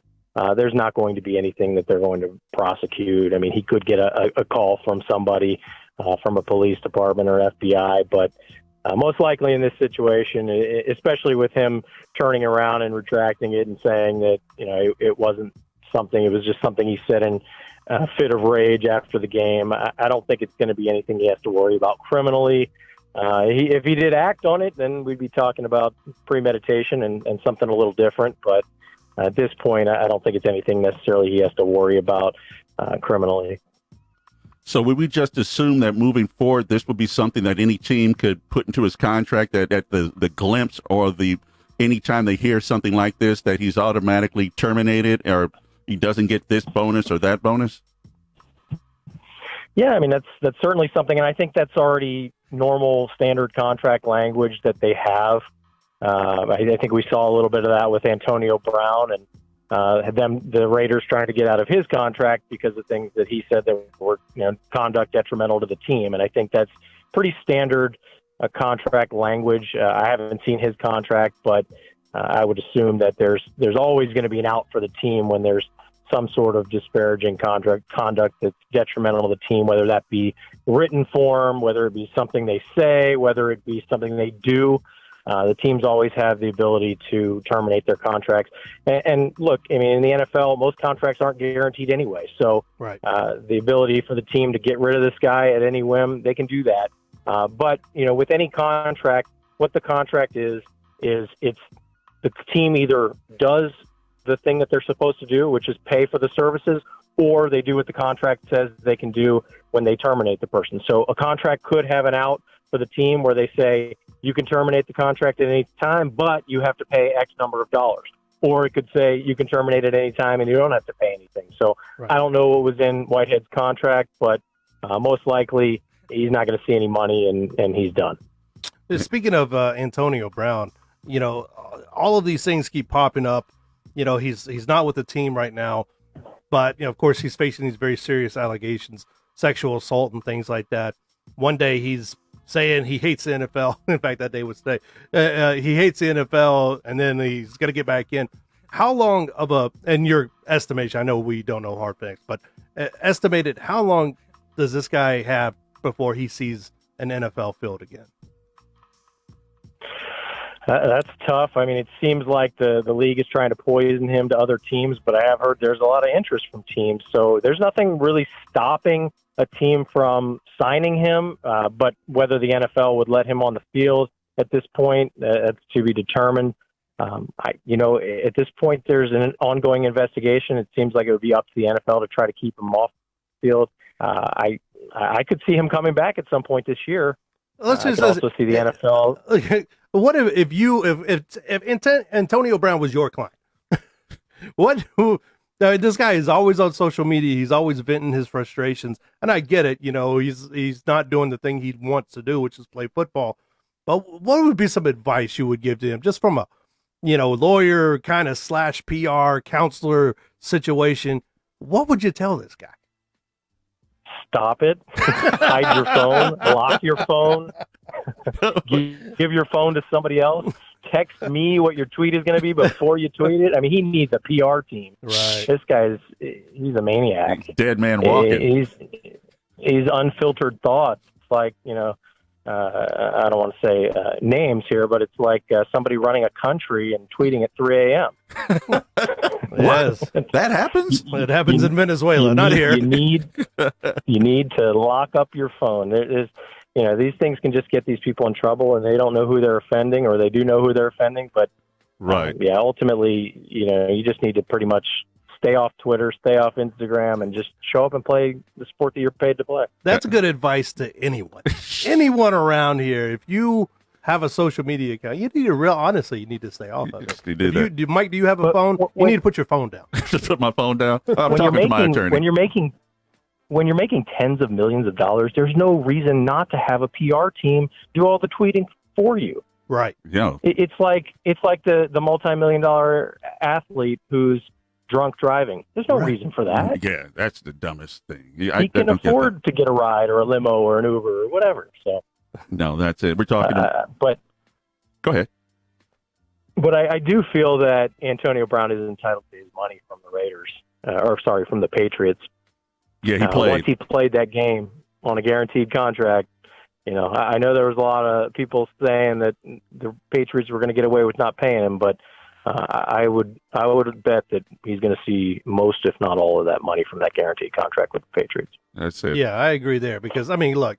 there's not going to be anything that they're going to prosecute. I mean, he could get a call from somebody, from a police department or FBI, but most likely in this situation, especially with him turning around and retracting it and saying that, it wasn't something, it was just something he said in a fit of rage after the game. I don't think it's going to be anything he has to worry about criminally. If he did act on it, then we'd be talking about premeditation and something a little different. But at this point, I don't think it's anything necessarily he has to worry about criminally. So would we just assume that moving forward, this would be something that any team could put into his contract, that at the glimpse or anytime they hear something like this, that he's automatically terminated or he doesn't get this bonus or that bonus? Yeah, I mean, that's certainly something, and I think that's already normal standard contract language that they have. I think we saw a little bit of that with Antonio Brown and the Raiders trying to get out of his contract because of things that he said that were conduct detrimental to the team. And I think that's pretty standard contract language. I haven't seen his contract, but I would assume that there's always going to be an out for the team when there's some sort of disparaging conduct that's detrimental to the team, whether that be written form, whether it be something they say, whether it be something they do. The teams always have the ability to terminate their contracts. And look, I mean, in the NFL, most contracts aren't guaranteed anyway. So right. The ability for the team to get rid of this guy at any whim, they can do that. But, with any contract, what the contract is it's the team either does the thing that they're supposed to do, which is pay for the services, or they do what the contract says they can do when they terminate the person. So a contract could have an out for the team where they say you can terminate the contract at any time, but you have to pay X number of dollars. Or it could say you can terminate at any time and you don't have to pay anything. So right. I don't know what was in Whitehead's contract, but most likely he's not going to see any money and he's done. Speaking of Antonio Brown, all of these things keep popping up. He's not with the team right now, but of course he's facing these very serious allegations, sexual assault and things like that. One day he's saying he hates the NFL. In fact, that day would say he hates the NFL, and then he's going to get back in. How long in your estimation, I know we don't know hard facts, but estimated, how long does this guy have before he sees an NFL field again? That's tough. I mean, it seems like the league is trying to poison him to other teams, but I have heard there's a lot of interest from teams. So there's nothing really stopping a team from signing him, but whether the NFL would let him on the field at this point, that's to be determined. At this point, there's an ongoing investigation. It seems like it would be up to the NFL to try to keep him off the field. I could see him coming back at some point this year. Let's just also see the NFL. What if Antonio Brown was your client? This guy is always on social media. He's always venting his frustrations, and I get it. He's not doing the thing he wants to do, which is play football. But what would be some advice you would give to him, just from a lawyer kind of / PR counselor situation? What would you tell this guy? Stop it. Hide your phone. Lock your phone. Give your phone to somebody else. Text me what your tweet is going to be before you tweet it. I mean, he needs a PR team. Right. This he's a maniac. Dead man walking. He's unfiltered thoughts. It's like, I don't want to say names here, but it's like somebody running a country and tweeting at 3 a.m. Yes. That happens? It happens in Venezuela, not here. You need to lock up your phone. There's, these things can just get these people in trouble, and they don't know who they're offending, or they do know who they're offending, but Right. Yeah, ultimately, you just need to pretty much stay off Twitter, stay off Instagram, and just show up and play the sport that you're paid to play. That's good advice to anyone around here. If you have a social media account, you need to honestly, you need to stay off of it. You do that. Mike, do you have a phone? You need to put your phone down. Just put my phone down. I'm When talking to my attorney. When you're making tens of millions of dollars, there's no reason not to have a PR team do all the tweeting for you. Right. Yeah. It's like the multi-million-dollar athlete who's drunk driving. There's no reason for that. Yeah, that's the dumbest thing. He can afford to get a ride or a limo or an Uber or whatever. So no, that's it. We're talking. But go ahead. But I do feel that Antonio Brown is entitled to his money from the Raiders, from the Patriots. Yeah, he played. Once he played that game on a guaranteed contract, I know there was a lot of people saying that the Patriots were going to get away with not paying him, but I would bet that he's going to see most, if not all, of that money from that guaranteed contract with the Patriots. That's it. Yeah, I agree there because look,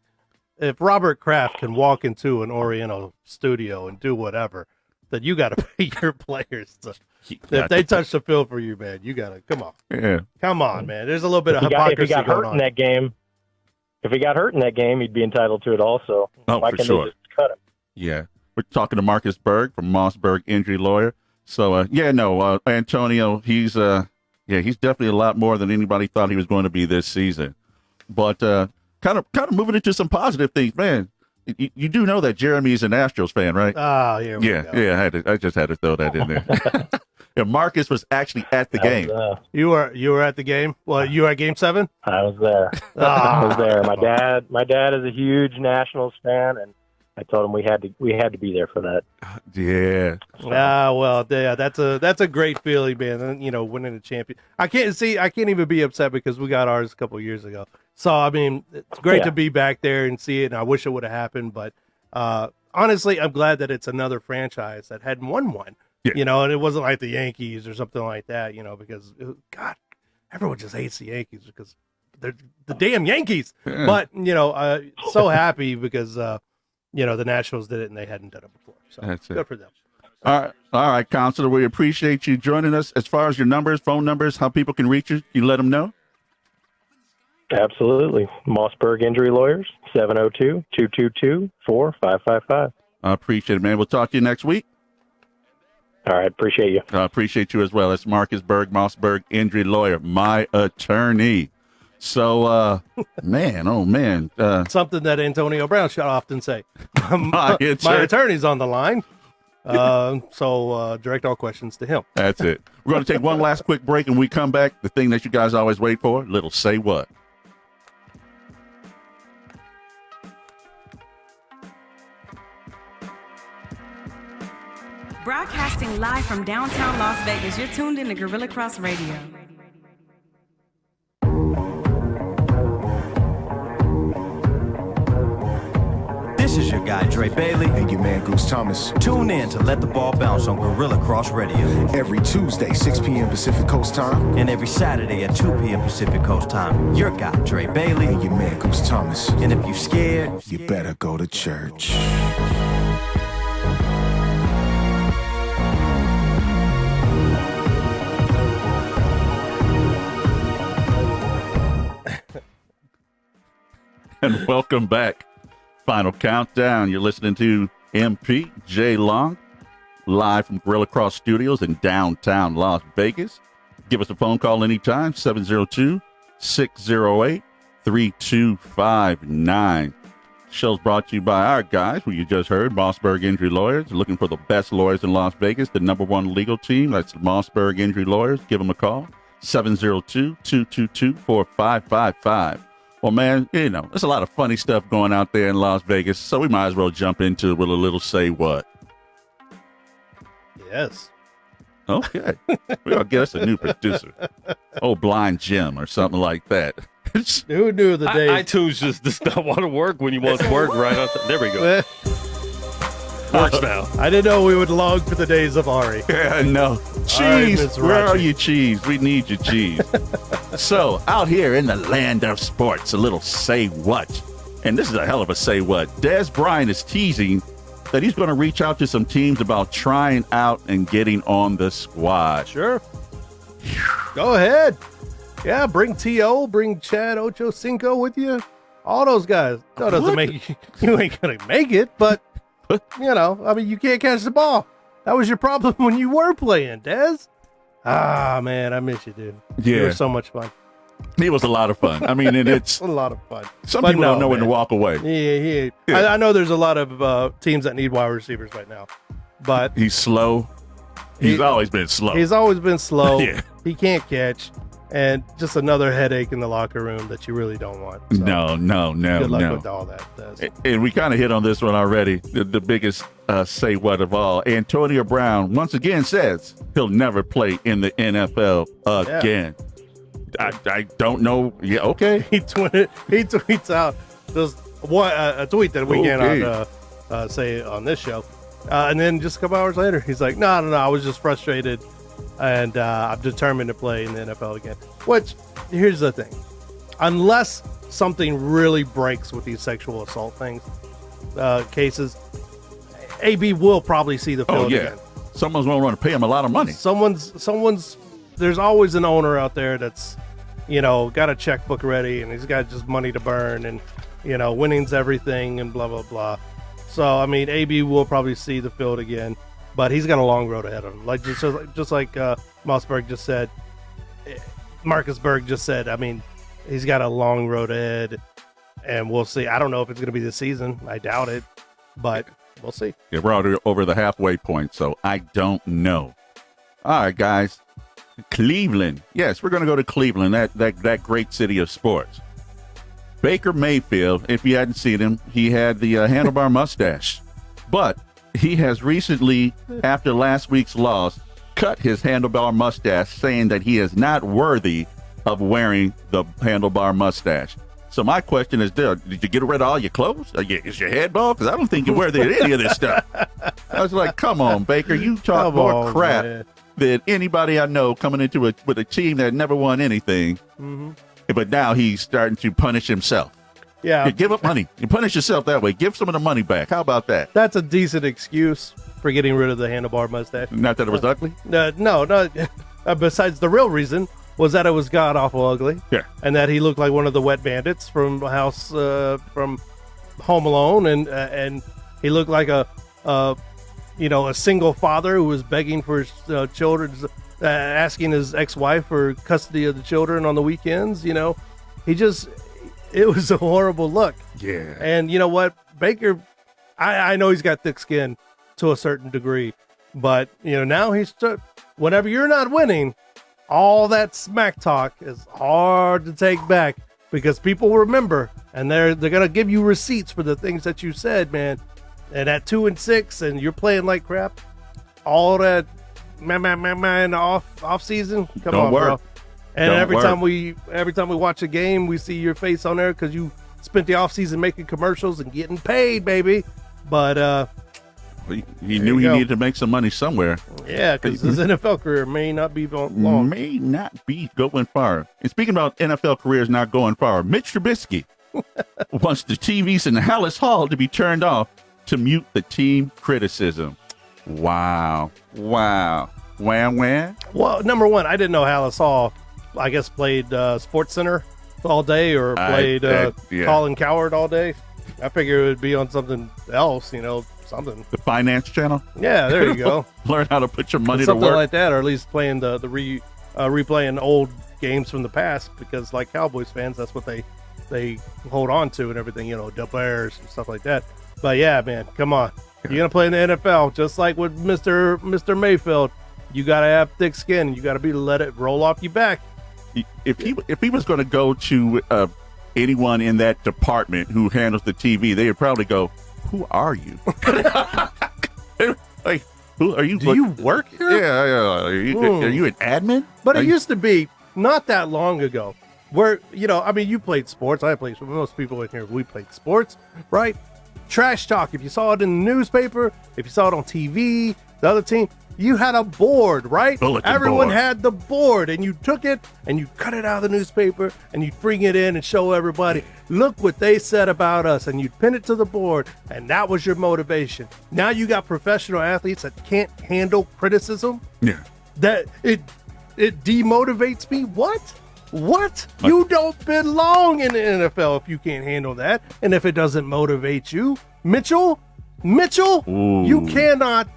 if Robert Kraft can walk into an Oriental studio and do whatever, then you got to pay your players. If they touch the field for you, man, you got to come on. Yeah, come on, man. There's a little bit of hypocrisy if he got hurt going on. in that game, if he got hurt in that game, he'd be entitled to it also. Oh, Why for can't sure. they just cut him? Yeah, we're talking to Marcus Berg from Mossberg Injury Lawyer. So Antonio, he's definitely a lot more than anybody thought he was going to be this season. But kind of moving into some positive things, man. You do know that Jeremy's an Astros fan, right? Oh, here we go. Yeah. I just had to throw that in there. Yeah, Marcus was actually at the game. You were at the game. Well, you were at Game 7. I was there. I was there. My dad is a huge Nationals fan, and I told him we had to be there for that. Yeah. That's a great feeling, man. And, winning a champion. I can't even be upset because we got ours a couple of years ago. So it's great to be back there and see it. And I wish it would have happened, but honestly, I'm glad that it's another franchise that hadn't won one. Yeah. And it wasn't like the Yankees or something like that. Because God, everyone just hates the Yankees because they're the damn Yankees. Yeah. But so happy because the Nationals did it and they hadn't done it before. So that's good for them. All right, Counselor. We appreciate you joining us. As far as your numbers, phone numbers, how people can reach you, you let them know. Absolutely. Mossberg Injury Lawyers, 702-222-4555. I appreciate it, man. We'll talk to you next week. All right. Appreciate you. I appreciate you as well. That's Marcus Berg, Mossberg Injury Lawyer, my attorney. So, man, something that Antonio Brown should often say. My attorney's on the line. So direct all questions to him. That's it. We're going to take one last quick break, and when we come back, the thing that you guys always wait for, little Say What. Broadcasting live from downtown Las Vegas, you're tuned in to Gorilla Cross Radio. This is your guy, Dre Bailey. And your man, Goose Thomas. Tune in to Let the Ball Bounce on Gorilla Cross Radio. Every Tuesday, 6 p.m. Pacific Coast time. And every Saturday at 2 p.m. Pacific Coast time. Your guy, Dre Bailey. And your man, Goose Thomas. And if you're scared, you better go to church. And welcome back. Final countdown. You're listening to MP J Long, live from Gorilla Cross Studios in downtown Las Vegas. Give us a phone call anytime, 702-608-3259. Show's brought to you by our guys, who you just heard, Mossberg Injury Lawyers. Looking for the best lawyers in Las Vegas, the #1 legal team. That's Mossberg Injury Lawyers. Give them a call, 702-222-4555. Well, man, there's a lot of funny stuff going out there in Las Vegas, so we might as well jump into it with a little Say What. Yes. Okay. We're going to get us a new producer. Blind Jim or something like that. Who knew the day? iTunes just does not want to work when you want to work right on there we go. Works now. I didn't know we would long for the days of Ari. Yeah, no. Cheese, where are you, Cheese? We need you, Cheese. So, out here in the land of sports, a little Say What. And this is a hell of a Say What. Des Bryant is teasing that he's going to reach out to some teams about trying out and getting on the squad. Sure. Go ahead. Yeah, bring T.O., bring Chad Ochocinco with you. All those guys. That doesn't make you ain't going to make it, but, you know, I mean, you can't catch the ball. That was your problem when you were playing, Dez. Ah, man, I miss you, dude. Yeah. You were so much fun. It was a lot of fun. I mean, and it's a lot of fun. Some But people no, don't know when to man. walk away. Yeah. I know there's a lot of teams that need wide receivers right now, but He's slow. He's always been slow. he's always been slow. Yeah. He can't catch, and just another headache in the locker room that you really don't want. So, No. Good luck with all that. Des. And we kind of hit on this one already. The biggest say what of all. Antonio Brown once again says he'll never play in the NFL again. I don't know. Yeah, okay. He tweets out just a tweet that we cannot say on this show, and then just a couple hours later, he's like, "No, I was just frustrated, and I'm determined to play in the NFL again." Which, here's the thing: unless something really breaks with these sexual assault things cases, AB will probably see the field again. Someone's going to want to pay him a lot of money. Someone's. There's always an owner out there that's, you know, got a checkbook ready and he's got just money to burn and, you know, winning's everything and blah, blah, blah. So, I mean, AB will probably see the field again, but he's got a long road ahead of him. Like just like Mossberg just said, Marcus Berg just said, I mean, he's got a long road ahead and we'll see. I don't know if it's going to be this season. I doubt it, but we'll see. Yeah, we're already over the halfway point, so I don't know. All right, guys. Cleveland. Yes, we're going to go to Cleveland, that great city of sports. Baker Mayfield, if you hadn't seen him, he had the handlebar mustache. But he has recently, after last week's loss, cut his handlebar mustache, saying that he is not worthy of wearing the handlebar mustache. So my question is, did you get rid of all your clothes? Is your head bald? Because I don't think you wear any of this stuff. I was like, come on, Baker, you talk more crap than anybody I know coming into with a team that never won anything. Mm-hmm. But now he's starting to punish himself. Yeah. Give up money. You punish yourself that way. Give some of the money back. How about that? That's a decent excuse for getting rid of the handlebar mustache. Not that it was ugly? No. Besides, the real reason was that it was god awful ugly. Yeah. And that he looked like one of the wet bandits from from Home Alone, and he looked like a single father who was begging for his children, asking his ex-wife for custody of the children on the weekends. You know, it was a horrible look. Yeah. And you know what, Baker, I know he's got thick skin to a certain degree, but now whenever you're not winning, all that smack talk is hard to take back because people remember, and they're gonna give you receipts for the things that you said, man. And at 2-6, and you're playing like crap, all that in the off season, come Don't on, work. bro. And Don't every work. time we watch a game, we see your face on there because you spent the off season making commercials and getting paid, baby. But he knew he go. needed to make some money somewhere. yeah, because his NFL career may not be long. May not be going far. And speaking about NFL careers not going far, Mitch Trubisky wants the TVs in Hallis Hall to be turned off to mute the team criticism. Wow. Wham. Well, number one, I didn't know Hallis Hall, I guess, played Sports Center all day or played yeah. Colin Coward all day. I figured it would be on something else, something. The Finance Channel. Yeah, there you go. Learn how to put your money to Something work. like that, or at least playing the replaying old games from the past, because like Cowboys fans, that's what they hold on to and everything, the Bears and stuff like that. But yeah, man, come on. You're going to play in the NFL, just like with Mr. Mayfield. You got to have thick skin. You got to let it roll off your back. If he was going to go to anyone in that department who handles the TV, they would probably go, "Who are you?" Like, who are you? Do you work here? Yeah. Are you an admin? But it used to be not that long ago where, you played sports. I played sports. Most people in here, we played sports, right? Trash talk. If you saw it in the newspaper, if you saw it on TV, the other team, You had a board, right? Bulletin Everyone board. had the board, and you took it and you cut it out of the newspaper and you bring it in and show everybody, look what they said about us, and you'd pin it to the board, and that was your motivation. Now you got professional athletes that can't handle criticism. Yeah. That it demotivates me. What? You don't belong in the NFL if you can't handle that, and if it doesn't motivate you. Mitchell, Ooh. you cannot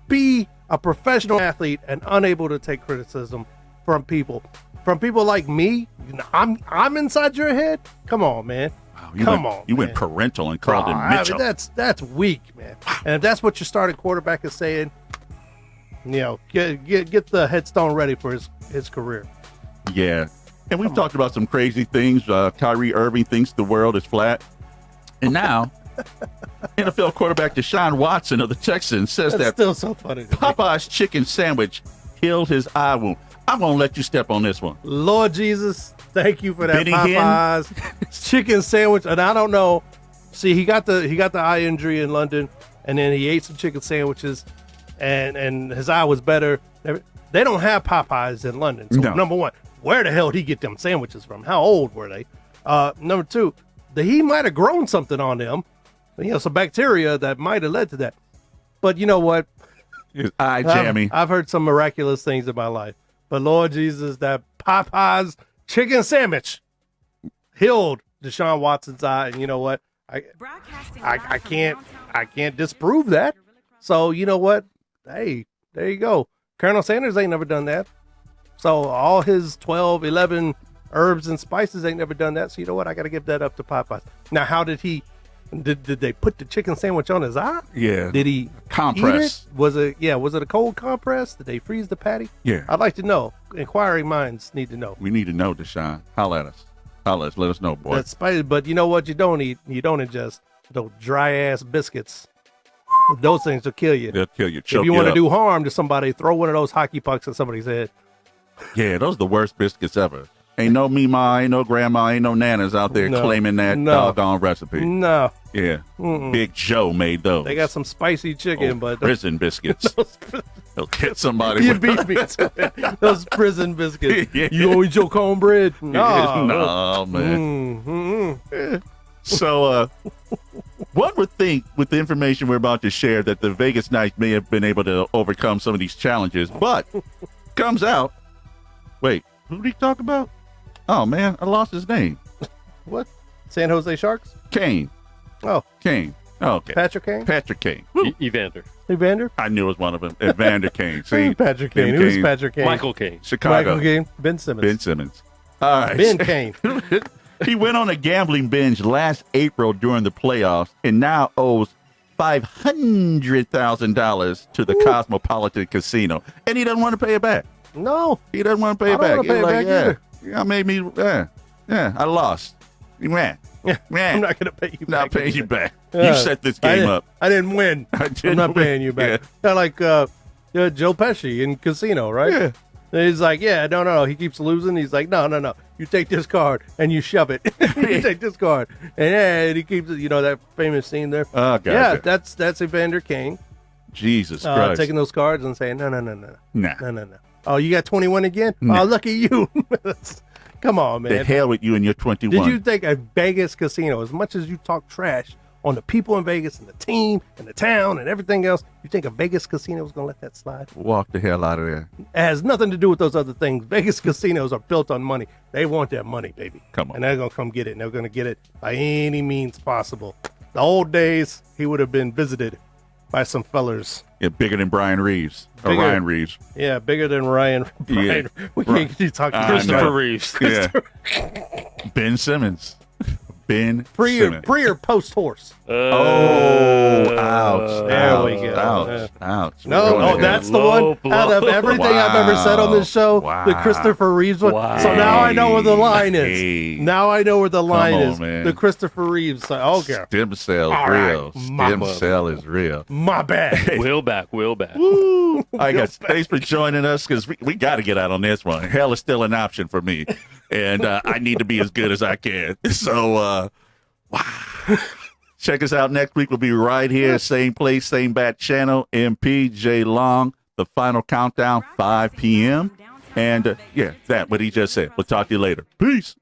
be a professional athlete and unable to take criticism from people like me. I'm inside your head. Come on, man. Wow, man. you went parental and called him I mean, Mitchell. that's weak, man. And if that's what your starting quarterback is saying, get the headstone ready for his career. Yeah. And we've talked about some crazy things. Kyrie Irving thinks the world is flat. And now, NFL quarterback Deshaun Watson of the Texans says That's that still so funny. To me. Popeye's chicken sandwich healed his eye wound. I'm going to let you step on this one. Lord Jesus, thank you for that Benny Hinn? Popeyes chicken sandwich. And I don't know. See, he got the eye injury in London, and then he ate some chicken sandwiches, and his eye was better. They don't have Popeyes in London. So No. number one, where the hell did he get them sandwiches from? How old were they? Number two, he might have grown something on them. Some bacteria that might have led to that. But you know what? His eye jammy. I've heard some miraculous things in my life. But Lord Jesus, that Popeyes chicken sandwich healed Deshaun Watson's eye. And you know what? I can't disprove that. So you know what? Hey, there you go. Colonel Sanders ain't never done that. So all his 12, 11 herbs and spices ain't never done that. So you know what? I got to give that up to Popeyes. Now, how did he? Did they put the chicken sandwich on his eye? Yeah. Did he Compress. eat it? Was it a cold compress? Did they freeze the patty? Yeah. I'd like to know. Inquiring minds need to know. We need to know, Deshaun. Holla at us. Let us know, boy. That's spicy, but you know what you don't eat? You don't ingest those dry ass biscuits. Those things will kill you. They'll kill you. If you want to do harm to somebody, throw one of those hockey pucks at somebody's head. Yeah, those are the worst biscuits ever. Ain't no Mima, ain't no grandma, ain't no nanas out there claiming that doggone recipe. No. Yeah. Big Joe made those. They got some spicy chicken, but prison biscuits. They'll hit somebody you with beat me to it. Those prison biscuits. Yeah. You don't eat your cornbread? No. No, man. Mm-hmm. So, one would think with the information we're about to share that the Vegas Knights may have been able to overcome some of these challenges, but comes out. Wait, who did he talk about? Oh, man, I lost his name. What? San Jose Sharks? Kane. Oh. Kane. Oh, okay. Patrick Kane? Patrick Kane. Evander. Evander? I knew it was one of them. Evander Kane. See, Patrick Kane. Tim Who's Kane. Patrick Kane? Michael Kane. Chicago. Michael Kane. Ben Simmons. Ben Simmons. All right. Ben Kane. He went on a gambling binge last April during the playoffs and now owes $500,000 to the Cosmopolitan Casino. And he doesn't want to pay it back. No. He doesn't want to pay I it don't back. wanna pay He's it like, back yeah, either. yeah, made me, I lost. Man, I'm not going to pay you not back. paying you back. Yeah. You set this game up. I didn't win. I didn't I'm not win. paying you back. Yeah. Kind of like Joe Pesci in Casino, right? Yeah. And he's like, yeah, no. He keeps losing. He's like, no. You take this card and you shove it. You take this card. And he keeps it, that famous scene there. Oh, gotcha. Yeah, that's Evander Kane. Jesus Christ. Taking those cards and saying, no. Nah. No. Oh, you got 21 again? Nah. Oh, look at you. Come on, The man. hell with you and your 21. Did you think a Vegas casino, as much as you talk trash on the people in Vegas and the team and the town and everything else, you think a Vegas casino was going to let that slide? Walk the hell out of there. It has nothing to do with those other things. Vegas casinos are built on money. They want that money, baby. Come on. And they're going to come get it. And they're going to get it by any means possible. The old days, he would have been visited by some fellers. Yeah, bigger than Brian Reeves. Or Bigger. Ryan Reeves. Yeah, bigger than Ryan. Brian. We can't keep talking I Christopher know. Reeves. Yeah. Ben Simmons. Ben Pre Simmons. or post horse. Oh, ouch. There ouch, we go. Ouch. Ouch. No, We're going that's ahead. the one Low out of blow. everything I've ever said on this show, Wow. the Christopher Reeves one. Wow. So now I know where the line is. Hey. Now I know where the line on, is. man. The Christopher Reeves. So, okay. Stem cell All right. real. My Stem bad. cell is real. My bad. Will back. All right, guys. Thanks for joining us because we got to get out on this one. Hell is still an option for me, and I need to be as good as I can. So, check us out next week. We'll be right here, same place, same bat channel. MP J Long. the final countdown, 5 p.m. And yeah, that what he just said. We'll talk to you later. Peace.